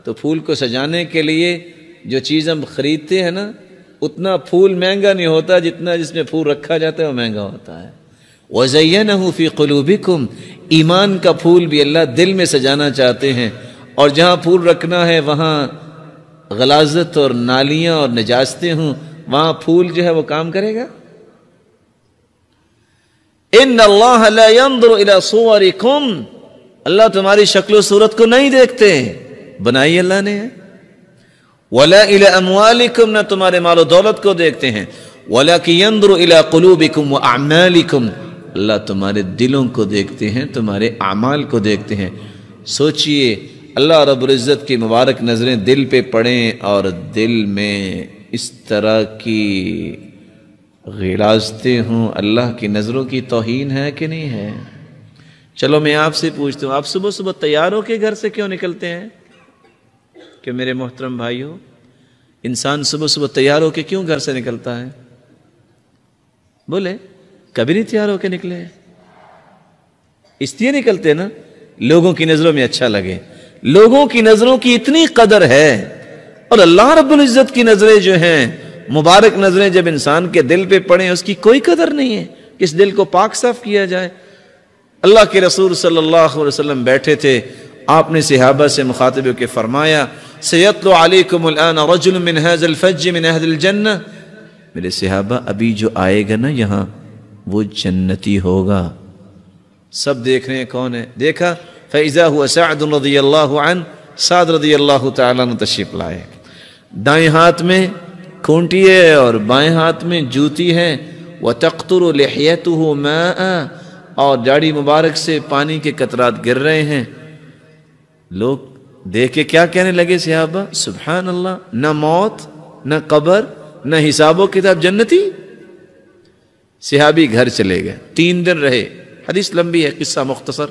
تو پھول کو سجانے کے لیے جو چیز ہم خریدتے ہیں نا اتنا پھول مہنگا نہیں ہوتا جتنا جس میں پھول رکھا جاتا ہے وہ مہنگا ہوتا ہے. وَزَيَّنَهُ فِي قُلُوبِكُمْ, ایمان کا پھول بھی اللہ دل میں سجانا چاہتے ہیں, اور جہاں پھول رکھنا ہے وہاں غلاظت اور نالیاں اور نجاستیں ہوں وہاں پھول جو ہے وہ کام کرے گا. ان اللہ لا ينظر الى صورکم, اللہ تمہاری شکل و صورت کو نہیں دیکھتے, بنائی اللہ نے ہے. ولا الى اموالکم, نہ تمہارے مال و دولت کو دیکھتے ہیں. ولکن ينظر الى قلوبکم واعمالکم, اللہ تمہارے دلوں کو دیکھتے ہیں, تمہارے اعمال کو دیکھتے ہیں. سوچئے اللہ رب العزت کی مبارک نظریں دل پہ پڑیں اور دل میں اس طرح کی غلاظتیں ہوں, اللہ کی نظروں کی توہین ہے کہ نہیں ہے؟ چلو میں آپ سے پوچھتا ہوں, آپ صبح صبح تیار ہو کے گھر سے کیوں نکلتے ہیں؟ کہ میرے محترم بھائیو, انسان صبح صبح تیار ہو کے کیوں گھر سے نکلتا ہے؟ بولے کبھی نہیں تیار ہو کے نکلے. اس لیے نکلتے نا لوگوں کی نظروں میں اچھا لگے. لوگوں کی نظروں کی اتنی قدر ہے, اور اللہ رب العزت کی نظریں جو ہیں مبارک نظریں جب انسان کے دل پہ پڑیں اس کی کوئی قدر نہیں ہے کہ اس دل کو پاک صاف کیا جائے. اللہ کے رسول صلی اللہ علیہ وسلم بیٹھے تھے, آپ نے صحابہ سے مخاطب ہو کے فرمایا سَيَطْلُ عَلَيْكُمُ الْآنَ رَجُلٌ مِّنْ هَذَا الْفَجِّ مِنْ أَهْلِ الْجَنَّةِ, میرے صحابہ ابھی جو آئے گا نا یہاں وہ جنتی ہوگا. سب دیکھ رہے ہیں کون ہے, دیکھا فَإِذَا هُوَ سَعْدٌ رضی اللہ عنہ, سعد رضی اللہ تعالیٰ عنہ تشریف لائے. دائیں ہاتھ میں کھونٹی ہے اور بائیں ہاتھ میں جوتی ہے. وَتَقْطُرُ لِحْيَتُهُ مَاءً, اور داڑھی مبارک سے پانی کے قطرات گر رہے ہیں. لوگ دیکھ کے کیا کہنے لگے صحابہ, سبحان اللہ, نہ موت نہ قبر نہ حساب و کتاب, جنتی. صحابی گھر چلے گئے, 3 دن رہے. حدیث لمبی ہے, قصہ مختصر.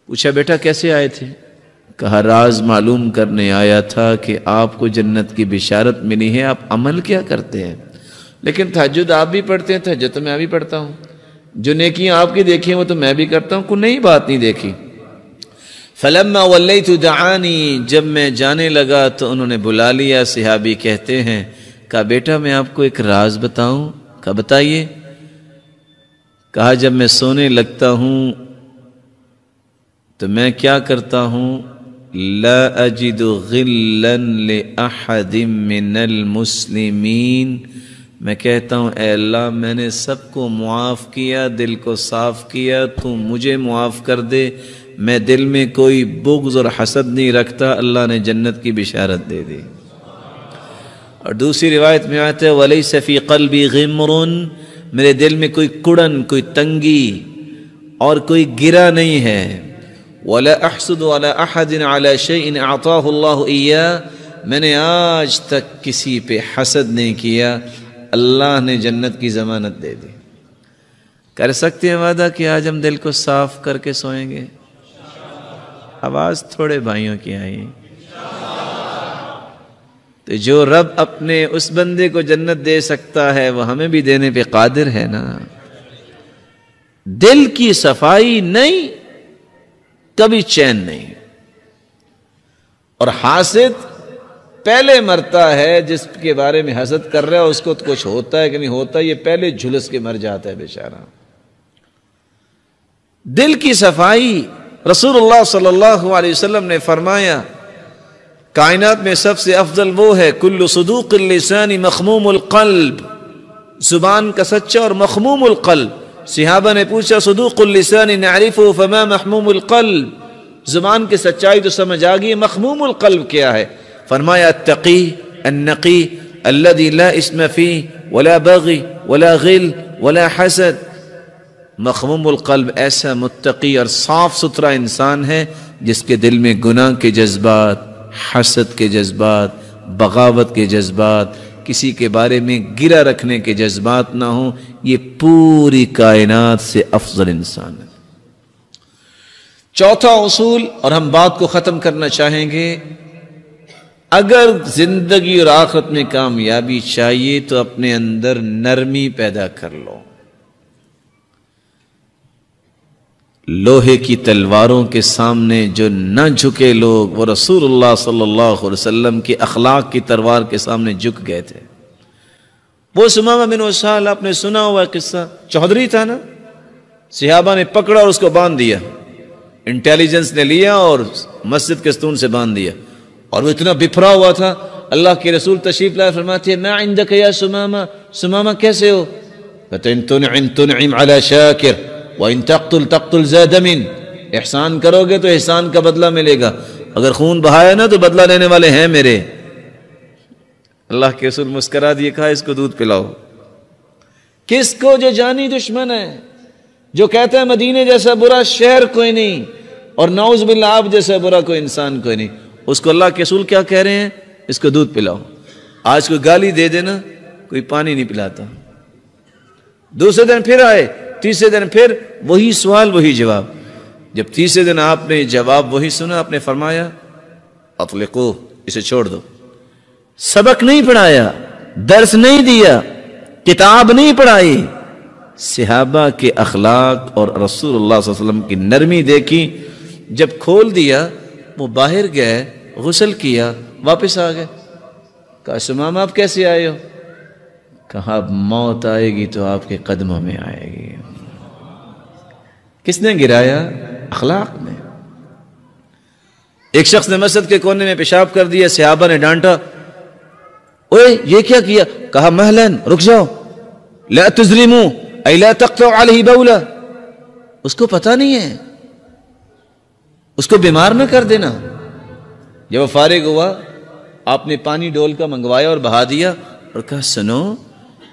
پوچھا بیٹا کیسے آئے تھے؟ کہا راز معلوم کرنے آیا تھا کہ آپ کو جنت کی بشارت ملی ہے, آپ عمل کیا کرتے ہیں؟ لیکن تہجد آپ بھی پڑھتے ہیں, تہجد تو میں بھی پڑھتا ہوں, جو نیکیاں آپ کی دیکھی ہیں وہ تو میں بھی کرتا ہوں, کوئی نئی بات نہیں دیکھی. فلما ولیت دعانی, جب میں جانے لگا تو انہوں نے بلا لیا. صحابی کہتے ہیں کہا بیٹا میں آپ کو ایک راز بتاؤں؟ کہا بتائیے. کہا جب میں سونے لگتا ہوں تو میں کیا کرتا ہوں, لا اجد غلا لأحد من المسلمین, میں کہتا ہوں اے اللہ میں نے سب کو معاف کیا, دل کو صاف کیا, تو مجھے معاف کر دے. میں دل میں کوئی بغض اور حسد نہیں رکھتا. اللہ نے جنت کی بشارت دے دی. اور دوسری روایت میں آتا ہے وَلَيْسَ فِي قَلْبِي غِمْرٌ, میرے دل میں کوئی کڑن, کوئی تنگی اور کوئی گرا نہیں ہے. وَلَا أَحْسُدُ عَلَىٰ أَحَدٍ عَلَىٰ شَيْءٍ أَعْطَاهُ اللَّهُ إِيَّاهُ, میں نے آج تک کسی پہ حسد نہیں کیا, اللہ نے جنت کی ضمانت دے دی. کر سکتے ہیں وعدہ کہ آج ہم دل کو صاف کر کے سوئیں گے؟ آواز تھوڑے بھائیوں کی آئی. تو جو رب اپنے اس بندے کو جنت دے سکتا ہے وہ ہمیں بھی دینے پہ قادر ہے نا. دل کی صفائی نہیں, کبھی چین نہیں. اور حاسد پہلے مرتا ہے جس کے بارے میں حسد کر رہا ہے اس کو تو کچھ ہوتا ہے کہ نہیں ہوتا، یہ پہلے جھلس کے مر جاتا ہے بیچارہ۔ دل کی صفائی، رسول اللہ صلی اللہ علیہ وسلم نے فرمایا کائنات میں سب سے افضل وہ ہے کل صدوق اللسان مخموم القلب، زبان کا سچا اور مخموم القلب۔ صحابہ نے پوچھا صدوق اللسان نعرفه فما محموم القلب، زبان کی سچائی تو سمجھ آ گئی، مخموم القلب کیا ہے؟ فرمایا التقی النقی الذي لا اسم فيه ولا بغي ولا غل ولا حسد۔ مخموم القلب ایسا متقی اور صاف ستھرا انسان ہے جس کے دل میں گناہ کے جذبات، حسد کے جذبات، بغاوت کے جذبات، کسی کے بارے میں گرہ رکھنے کے جذبات نہ ہوں۔ یہ پوری کائنات سے افضل انسان ہے۔ چوتھا اصول، اور ہم بات کو ختم کرنا چاہیں گے، اگر زندگی اور آخرت میں کامیابی چاہیے تو اپنے اندر نرمی پیدا کر لو۔ لوہے کی تلواروں کے سامنے جو نہ جھکے لوگ، وہ رسول اللہ صلی اللہ علیہ وسلم کی اخلاق کی تلوار کے سامنے جھک گئے تھے۔ وہ سمامہ بن اسال، آپ نے سنا ہوا قصہ، چودھری تھا نا، صحابہ نے پکڑا اور اس کو باندھ دیا، انٹیلیجنس نے لیا اور مسجد کے ستون سے باندھ دیا، اور وہ اتنا بپھرا ہوا تھا۔ اللہ کے رسول تشریف لائے، فرماتے ہیں ما عندک یا سمامہ، سمامہ کیسے ہو؟ کہتے ہیں تنعم تنعم علی شاکر وَإِن تَقْتُلْ تَقْتُلْ ذَا دَمٍ، احسان کرو گے تو احسان کا بدلہ ملے گا، اگر خون بہایا نا تو بدلہ لینے والے ہیں میرے۔ اللہ کے رسول مسکرا دیے، کہا اس کو دودھ پلاؤ۔ کس کو؟ جو جانی دشمن ہے، جو کہتا ہے مدینے جیسا برا شہر کوئی نہیں، اور نعوذ باللہ آپ جیسا برا کوئی انسان کوئی نہیں، اس کو اللہ کے رسول کیا کہہ رہے ہیں؟ اس کو دودھ پلاؤ۔ آج کوئی گالی دے دینا، کوئی پانی نہیں پلاتا، دوسرے دن پھر آئے، تیسرے دن پھر وہی سوال وہی جواب۔ جب تیسرے دن آپ نے جواب وہی سنا، آپ نے فرمایا اطلقوہ، اسے چھوڑ دو۔ سبق نہیں پڑھایا، درس نہیں دیا، کتاب نہیں پڑھائی، صحابہ کے اخلاق اور رسول اللہ صلی اللہ علیہ وسلم کی نرمی دیکھی۔ جب کھول دیا، وہ باہر گئے، غسل کیا، واپس آ گئے۔ کہا سمامہ آپ کیسے آئے ہو؟ کہا موت آئے گی تو آپ کے قدموں میں آئے گی۔ کس نے گرایا؟ اخلاق نے۔ ایک شخص نے مسجد کے کونے میں پیشاب کر دیا، صحابہ نے ڈانٹا، اوے یہ کیا کیا؟ کہا مہلن، رک جاؤ، لا تظلموا ای لا تقطعوا علیہ بولا، اس کو پتہ نہیں ہے، اس کو بیمار نہ کر دینا۔ جب وہ فارغ ہوا، آپ نے پانی ڈول کا منگوایا اور بہا دیا، اور کہا سنو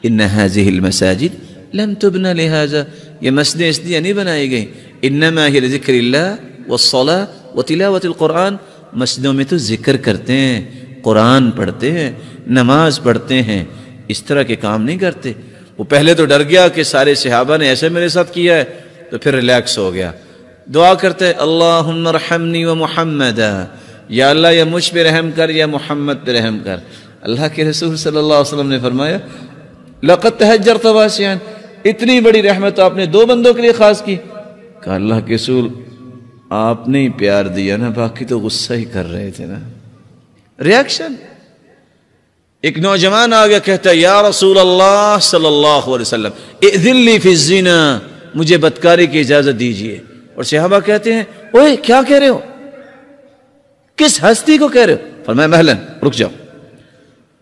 ان هذه المساجد لم تبنى لهذا، یہ مسجدیں اس لیے نہیں بنائی گئی، انما هي لذکر اللہ والصلاة وتلاوة القرآن، مسجدوں میں تو ذکر کرتے ہیں، قرآن پڑھتے ہیں، نماز پڑھتے ہیں، اس طرح کے کام نہیں کرتے۔ وہ پہلے تو ڈر گیا کہ سارے صحابہ نے ایسے میرے ساتھ کیا ہے، تو پھر ریلیکس ہو گیا، دعا کرتے اللہم ارحمنی ومحمد، یا اللہ یا مجھ پہ رحم کر یا محمد پہ رحم کر۔ اللہ کے رسول صلی اللہ علیہ وسلم نے فرمایا لقد تہجرت واسعا، اتنی بڑی رحمت آپ نے دو بندوں کے لیے خاص کی۔ کہا اللہ کے رسول آپ نے ہی پیار دیا نا، باقی تو غصہ ہی کر رہے تھے نا۔ ریاکشن۔ ایک نوجوان آگیا، کہتا ہے یا رسول اللہ صلی اللہ علیہ وسلم اذن لی فی الزنا، مجھے بدکاری کی اجازت دیجئے۔ اور صحابہ کہتے ہیں اوے کیا کہہ رہے ہو، کس ہستی کو کہہ رہے ہو؟ فرمایا مہلن، رک جاؤ۔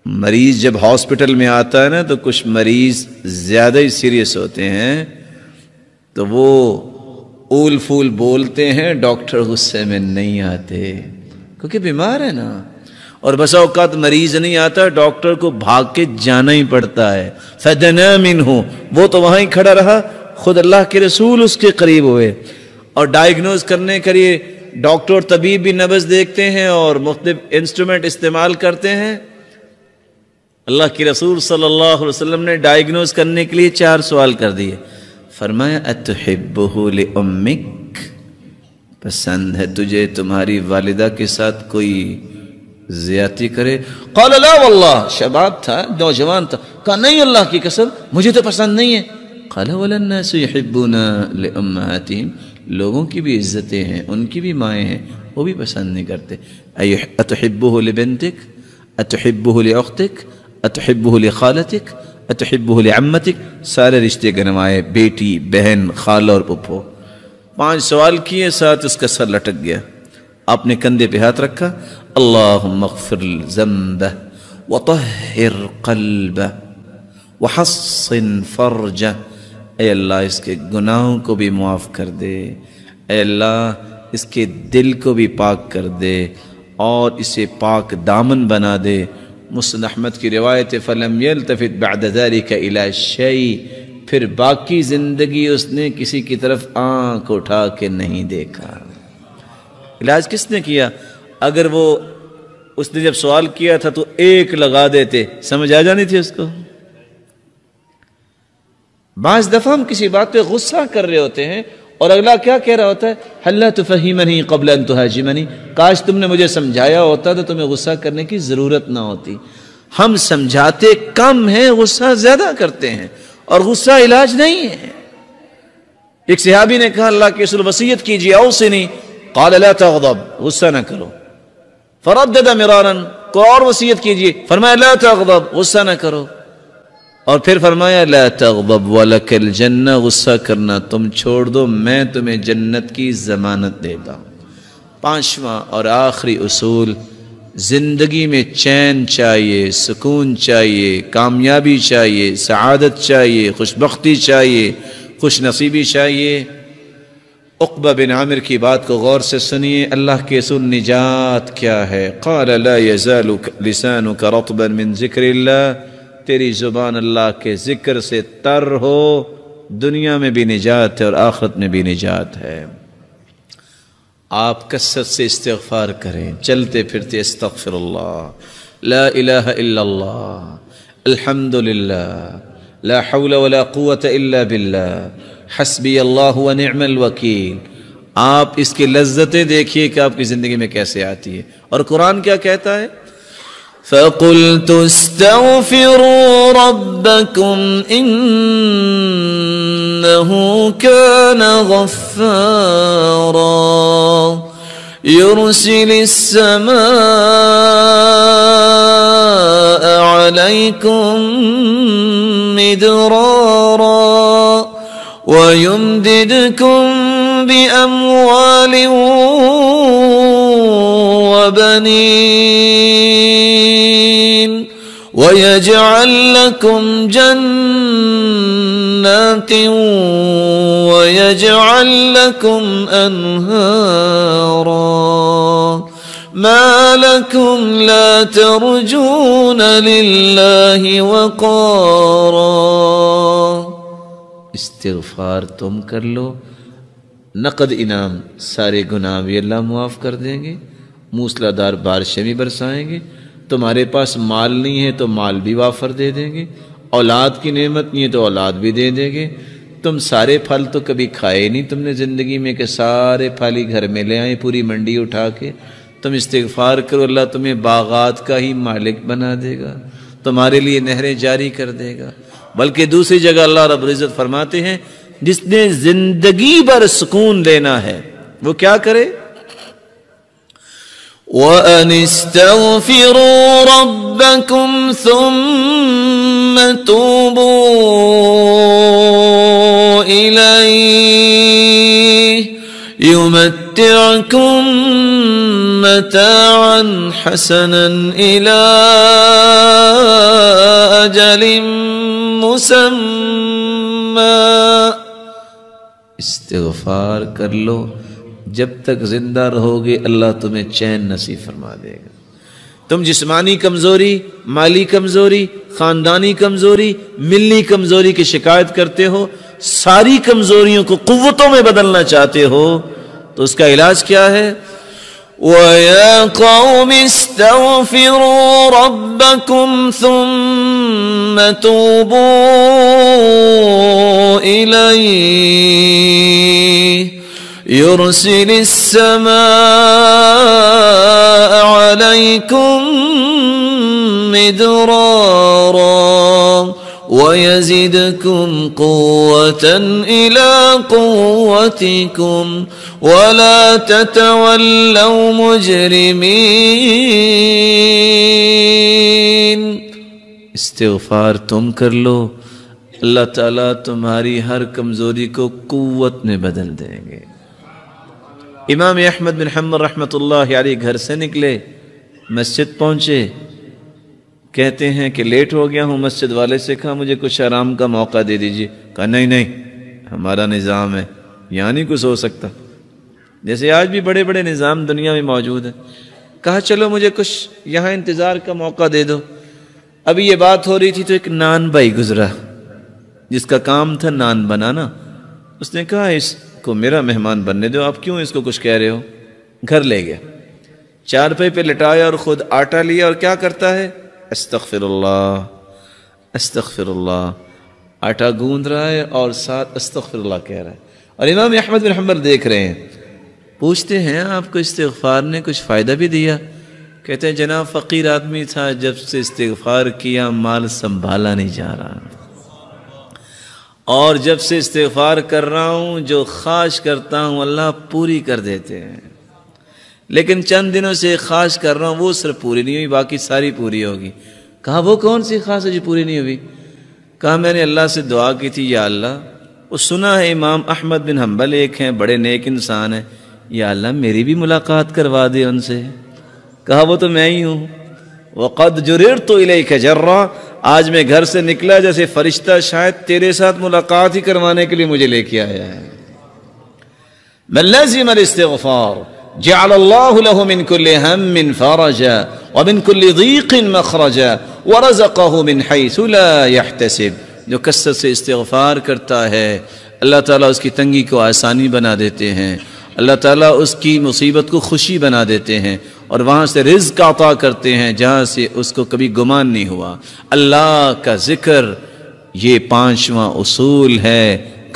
مریض جب ہاسپٹل میں آتا ہے نا تو کچھ مریض زیادہ ہی سیریس ہوتے ہیں، تو وہ اول پھول بولتے ہیں، ڈاکٹر غصے میں نہیں آتے کیونکہ بیمار ہے نا۔ اور بسا اوقات مریض نہیں آتا، ڈاکٹر کو بھاگ کے جانا ہی پڑتا ہے۔ فدنا منہ، وہ تو وہاں ہی کھڑا رہا، خود اللہ کے رسول اس کے قریب ہوئے، اور ڈائیگنوز کرنے کے لیے ڈاکٹر طبیب بھی نبض دیکھتے ہیں اور مختلف انسٹرومنٹ استعمال کرتے ہیں۔ اللہ کے رسول صلی اللہ علیہ وسلم نے ڈائیگنوز کرنے کے لیے 4 سوال کر دیے۔ فرمایا اتحبہ لأمک، پسند ہے تجھے تمہاری والدہ کے ساتھ کوئی زیادتی کرے؟ قال لا واللہ، شباب تھا، نوجوان تھا، کہا نہیں اللہ کی قسم مجھے تو پسند نہیں ہے۔ قال ولا الناس يحبون لأمهاتهم، لوگوں کی بھی عزتیں ہیں، ان کی بھی مائیں ہیں، وہ بھی پسند نہیں کرتے۔ اتحبہ لبنتک، اتحبہ لأختک اتحبہ لخالتک اتحبہ لعمتک، سارے رشتے گنوائے، بیٹی، بہن، خالہ اور پھپھو۔ 5 سوال کیے، ساتھ اس کا سر لٹک گیا۔ آپ نے کندھے پہ ہاتھ رکھا، اللہم اغفر ذنبہ وطہر قلبہ وحصن فرجہ، اے اللہ اس کے گناہوں کو بھی معاف کر دے، اے اللہ اس کے دل کو بھی پاک کر دے اور اسے پاک دامن بنا دے۔ مسند احمد کی روایت ہے فَلَمْ يَلْتَفِتْ بَعْدَ ذَلِكَ إِلَى شَيْءٍ، پھر باقی زندگی اس نے کسی کی طرف آنکھ اٹھا کے نہیں دیکھا۔ علاج کس نے کیا؟ اگر وہ اس نے جب سوال کیا تھا تو ایک لگا دیتے، سمجھ آ جانی تھی اس کو۔ بعض دفعہ ہم کسی بات پہ غصہ کر رہے ہوتے ہیں اور اگلا کیا کہہ رہا ہوتا ہے، حَلَّا تُفَهِّمَنِي قَبْلَ أَن تُهَاجِمَنِي، کاش تم نے مجھے سمجھایا ہوتا تو تمہیں غصہ کرنے کی ضرورت نہ ہوتی۔ ہم سمجھاتے کم ہیں، غصہ زیادہ کرتے ہیں، اور غصہ علاج نہیں ہے۔ ایک صحابی نے کہا اللہ کے رسول وصیت کیجیے، اوصنی، قال لا تغضب، غصہ نہ کرو۔ فردد مرارا، کوئی اور وصیت کیجیے، فرمایا لا تغضب، غصہ نہ کرو۔ اور پھر فرمایا لا تغضب ولک الجنہ، غصہ کرنا تم چھوڑ دو، میں تمہیں جنت کی ضمانت دیتا ہوں۔ 5واں اور آخری اصول، زندگی میں چین چاہیے، سکون چاہیے، کامیابی چاہیے، سعادت چاہیے، خوشبختی چاہیے، خوش نصیبی چاہیے۔ عقبہ بن عامر کی بات کو غور سے سنیے، اللہ کے رسول نجات کیا ہے؟ قال لا يزال لسانك رطبا من ذکر اللہ، تیری زبان اللہ کے ذکر سے تر ہو، دنیا میں بھی نجات ہے اور آخرت میں بھی نجات ہے۔ آپ کثرت سے استغفار کریں، چلتے پھرتے استغفر اللہ، لا الہ الا اللہ، الحمدللہ، لا حول ولا قوة الا باللہ، حسبی اللہ ونعم الوکیل۔ آپ اس کی لذتیں دیکھیے کہ آپ کی زندگی میں کیسے آتی ہے۔ اور قرآن کیا کہتا ہے؟ فَقُلْتُ اسْتَغْفِرُوا رَبَّكُمْ إِنَّهُ كَانَ غَفَّارًا يُرْسِلِ السَّمَاءَ عَلَيْكُمْ مِدْرَارًا وَيُمْدِدْكُمْ بِأَمْوَالٍ وَبَنِينَ وَيَجْعَلْ لَكُمْ جَنَّاتٍ وَيَجْعَلْ لَكُمْ أَنْهَارًا مَا لَكُمْ لَا تَرْجُونَ لِلَّهِ وَقَارًا۔ استغفار تم کر لو، نقد انعام، سارے گناہ بھی اللہ معاف کر دیں گے، موسلا دار بارشیں بھی برسائیں گے، تمہارے پاس مال نہیں ہے تو مال بھی وافر دے دیں گے، اولاد کی نعمت نہیں ہے تو اولاد بھی دے دیں گے۔ تم سارے پھل تو کبھی کھائے نہیں تم نے زندگی میں کہ سارے پھل ہی گھر میں لے آئیں پوری منڈی اٹھا کے۔ تم استغفار کرو، اللہ تمہیں باغات کا ہی مالک بنا دے گا، تمہارے لیے نہریں جاری کر دے گا۔ بلکہ دوسری جگہ اللہ رب العزت فرماتے ہیں جس نے زندگی بھر سکون لینا ہے وہ کیا کرے؟ وَأَنِ اسْتَغْفِرُوا رَبَّكُمْ ثُمَّ تُوبُوا إِلَيْهِ يُمَتِّعْكُمْ مَتَاعًا حَسَنًا إِلَىٰ أَجَلٍ مُّسَمًّى۔ استغفار کر لو، جب تک زندہ رہو گے اللہ تمہیں چین نصیب فرما دے گا۔ تم جسمانی کمزوری، مالی کمزوری، خاندانی کمزوری، ملی کمزوری کی شکایت کرتے ہو، ساری کمزوریوں کو قوتوں میں بدلنا چاہتے ہو تو اس کا علاج کیا ہے؟ وَيَا قَوْمِ اسْتَغْفِرُوا رَبَّكُمْ ثُمَّ تُوبُوا إِلَيْهِ يُرْسِلِ السَّمَاءَ عَلَيْكُمْ مِدْرَارًا وَيَزِدْكُمْ قُوَّةً إِلَىٰ قُوَّتِكُمْ وَلَا تَتَوَلَّوْا مُجْرِمِينَ۔ استغفار تم کر لو، اللہ تعالیٰ تمہاری ہر کمزوری کو قوت میں بدل دیں گے۔ امام احمد بن حنبل رحمۃ اللہ علیہ گھر سے نکلے، مسجد پہنچے، کہتے ہیں کہ لیٹ ہو گیا ہوں، مسجد والے سے کہا مجھے کچھ آرام کا موقع دے دیجیے، کہا نہیں ہمارا نظام ہے، یہاں نہیں کچھ ہو سکتا، جیسے آج بھی بڑے بڑے نظام دنیا میں موجود ہیں۔ کہا چلو مجھے کچھ یہاں انتظار کا موقع دے دو۔ ابھی یہ بات ہو رہی تھی تو ایک نان بھائی گزرا جس کا کام تھا نان بنانا، اس نے کہا اس کو میرا مہمان بننے دو، آپ کیوں اس کو کچھ کہہ رہے ہو؟ گھر لے گیا، چارپائی پہ لٹایا اور خود آٹا لیا اور کیا کرتا ہے؟ استغفر اللہ استغفر اللہ، آٹا گوندھ رہا ہے اور ساتھ استغفر اللہ کہہ رہا ہے۔ اور امام احمد بن حنبل دیکھ رہے ہیں، پوچھتے ہیں آپ کو استغفار نے کچھ فائدہ بھی دیا؟ کہتے ہیں جناب فقیر آدمی تھا، جب سے استغفار کیا مال سنبھالا نہیں جا رہا، اور جب سے استغفار کر رہا ہوں جو خواہش کرتا ہوں اللہ پوری کر دیتے ہیں، لیکن چند دنوں سے خواہش کر رہا ہوں وہ صرف پوری نہیں ہوئی، باقی ساری پوری ہوگی۔ کہا وہ کون سی خواہش ہے جو پوری نہیں ہوئی؟ کہا میں نے اللہ سے دعا کی تھی، یا اللہ وہ سنا ہے امام احمد بن حنبل ایک ہیں بڑے نیک انسان ہیں، یا اللہ میری بھی ملاقات کروا دے ان سے۔ کہا وہ تو میں ہی ہوں۔ وَقَدْ جُرِرْتُ إِلَيْكَ جَرًّا، آج میں گھر سے نکلا جیسے فرشتہ شاید تیرے ساتھ ملاقات ہی کروانے کے لیے مجھے لے کے آیا ہے۔ مَنْ لَزِمَ الْإِسْتِغْفَارَ جَعَلَ اللَّهُ لَهُ مِنْ كُلِّ هَمٍّ فَرَجًا وَمِنْ كُلِّ ضِيقٍ مَخْرَجًا وَرَزَقَهُ مِنْ حَيْثُ لَا يَحْتَسِبُ۔ جو کثرت سے استغفار کرتا ہے اللہ تعالیٰ اس کی تنگی کو آسانی بنا دیتے ہیں، اللہ تعالیٰ اس کی مصیبت کو خوشی بنا دیتے ہیں، اور وہاں سے رزق عطا کرتے ہیں جہاں سے اس کو کبھی گمان نہیں ہوا۔ اللہ کا ذکر یہ پانچواں اصول ہے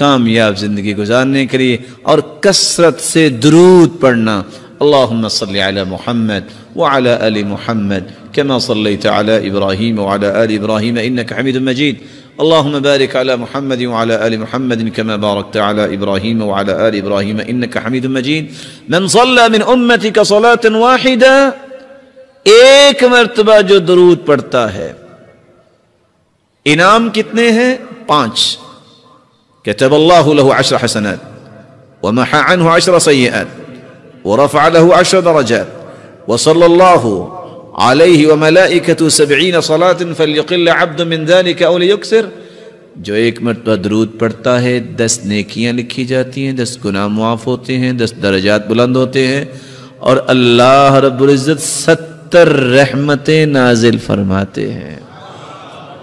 کامیاب زندگی گزارنے کے لیے، اور کثرت سے درود پڑھنا۔ اللہم صلی علی محمد وعلی آل محمد کما صلیت علی ابراہیم وعلی آل ابراہیم انک حمید مجید۔ اللہم بارک علی محمد وعلی آل محمد کما بارکت علی ابراہیم وعلی آل ابراہیم انک حمید مجید۔ من صلی من امتک صلاة واحدہ، ایک مرتبہ جو درود پڑھتا ہے، انعام کتنے ہیں؟ 5۔ كتب الله له 10 حسنات ومحى عنه 10 سيئات ورفع له 10 درجات وصلى الله عليه وملائكته 70 صلاة فليقل عبد من ذلك أو ليكثر۔ جو ایک مرتبہ درود پڑھتا ہے 10 نیکیاں لکھی جاتی ہیں، 10 گناہ معاف ہوتے ہیں، 10 درجات بلند ہوتے ہیں، اور اللہ رب العزت 70 رحمتیں نازل فرماتے ہیں،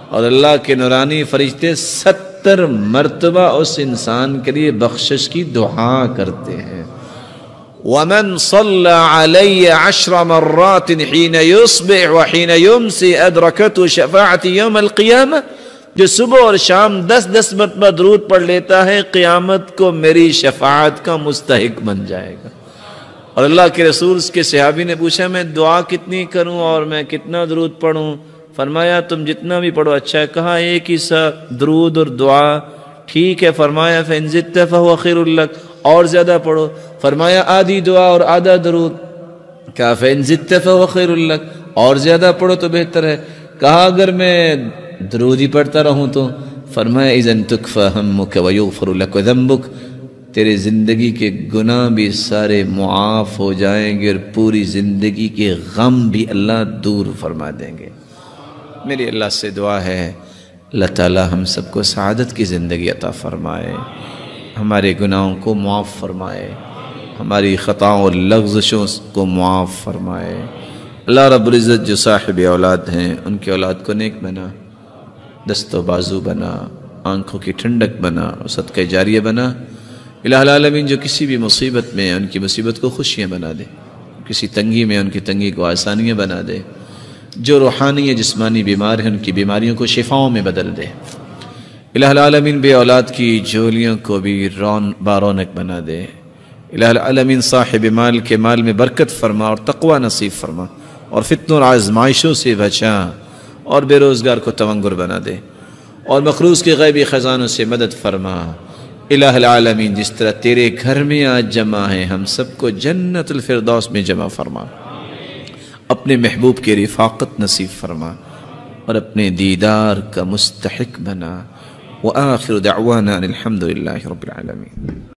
اور اللہ کے نورانی فرشتے 70 مرتبہ اس انسان کے لیے بخشش کی دعا کرتے ہیں۔ وَمَنْ صَلَّى عَلَيَّ 10 مرات حين يصبح وحين يمسي أدركته شفاعة يوم القيامة، جو صبح اور شام 10 مرتبہ درود پڑھ لیتا ہے قیامت کو میری شفاعت کا مستحق بن جائے گا۔ اور اللہ کے رسول کے صحابی نے پوچھا میں دعا کتنی کروں اور میں کتنا درود پڑھوں؟ فرمایا تم جتنا بھی پڑھو اچھا ہے۔ کہا ایک ہی سا درود اور دعا ٹھیک ہے؟ فرمایا فَإِن زِدْتَ فَهُوَ خَيْرٌ لَكَ، اور زیادہ پڑھو۔ فرمایا آدھی دعا اور آدھا درود۔ کہا فَإِن زِدْتَ فَهُوَ خَيْرٌ لَكَ، اور زیادہ پڑھو تو بہتر ہے۔ کہا اگر میں درود ہی پڑھتا رہوں تو؟ فرمایا اِذًا تُكْفَى هَمُّكَ وَيُغْفَرُ لَكَ ذَنبُكَ، تیرے زندگی کے گناہ بھی سارے معاف ہو جائیں گے اور پوری زندگی کے غم بھی اللہ دور فرما دیں گے۔ میری اللہ سے دعا ہے اللہ تعالی ہم سب کو سعادت کی زندگی عطا فرمائے، ہمارے گناہوں کو معاف فرمائے، ہماری خطاؤں اور لغزشوں کو معاف فرمائے۔ اللہ رب العزت جو صاحب اولاد ہیں ان کے اولاد کو نیک بنا، دست و بازو بنا، آنکھوں کی ٹھنڈک بنا اور صدقہ جاریہ بنا۔ الہ العالمین جو کسی بھی مصیبت میں ان کی مصیبت کو خوشیاں بنا دے، کسی تنگی میں ان کی تنگی کو آسانیاں بنا دے، جو روحانی یا جسمانی بیمار ہیں ان کی بیماریوں کو شفاؤں میں بدل دے۔ الہ العالمین بے اولاد کی جھولیوں کو بھی بارونق بنا دے۔ الہ العالمین صاحب مال کے مال میں برکت فرما اور تقوی نصیب فرما، اور فتنوں اور آزمائشوں سے بچا، اور بے روزگار کو تونگر بنا دے، اور مخلوق کے غیبی خزانوں سے مدد فرما۔ الہ العالمین، جس طرح تیرے گھر میں آج جمع ہیں، ہم سب کو جنت الفردوس میں جمع فرما، اپنے محبوب کی رفاقت نصیب فرما اور اپنے دیدار کا مستحق بنا۔ وآخر دعوانا ان الحمد للہ رب العالمین۔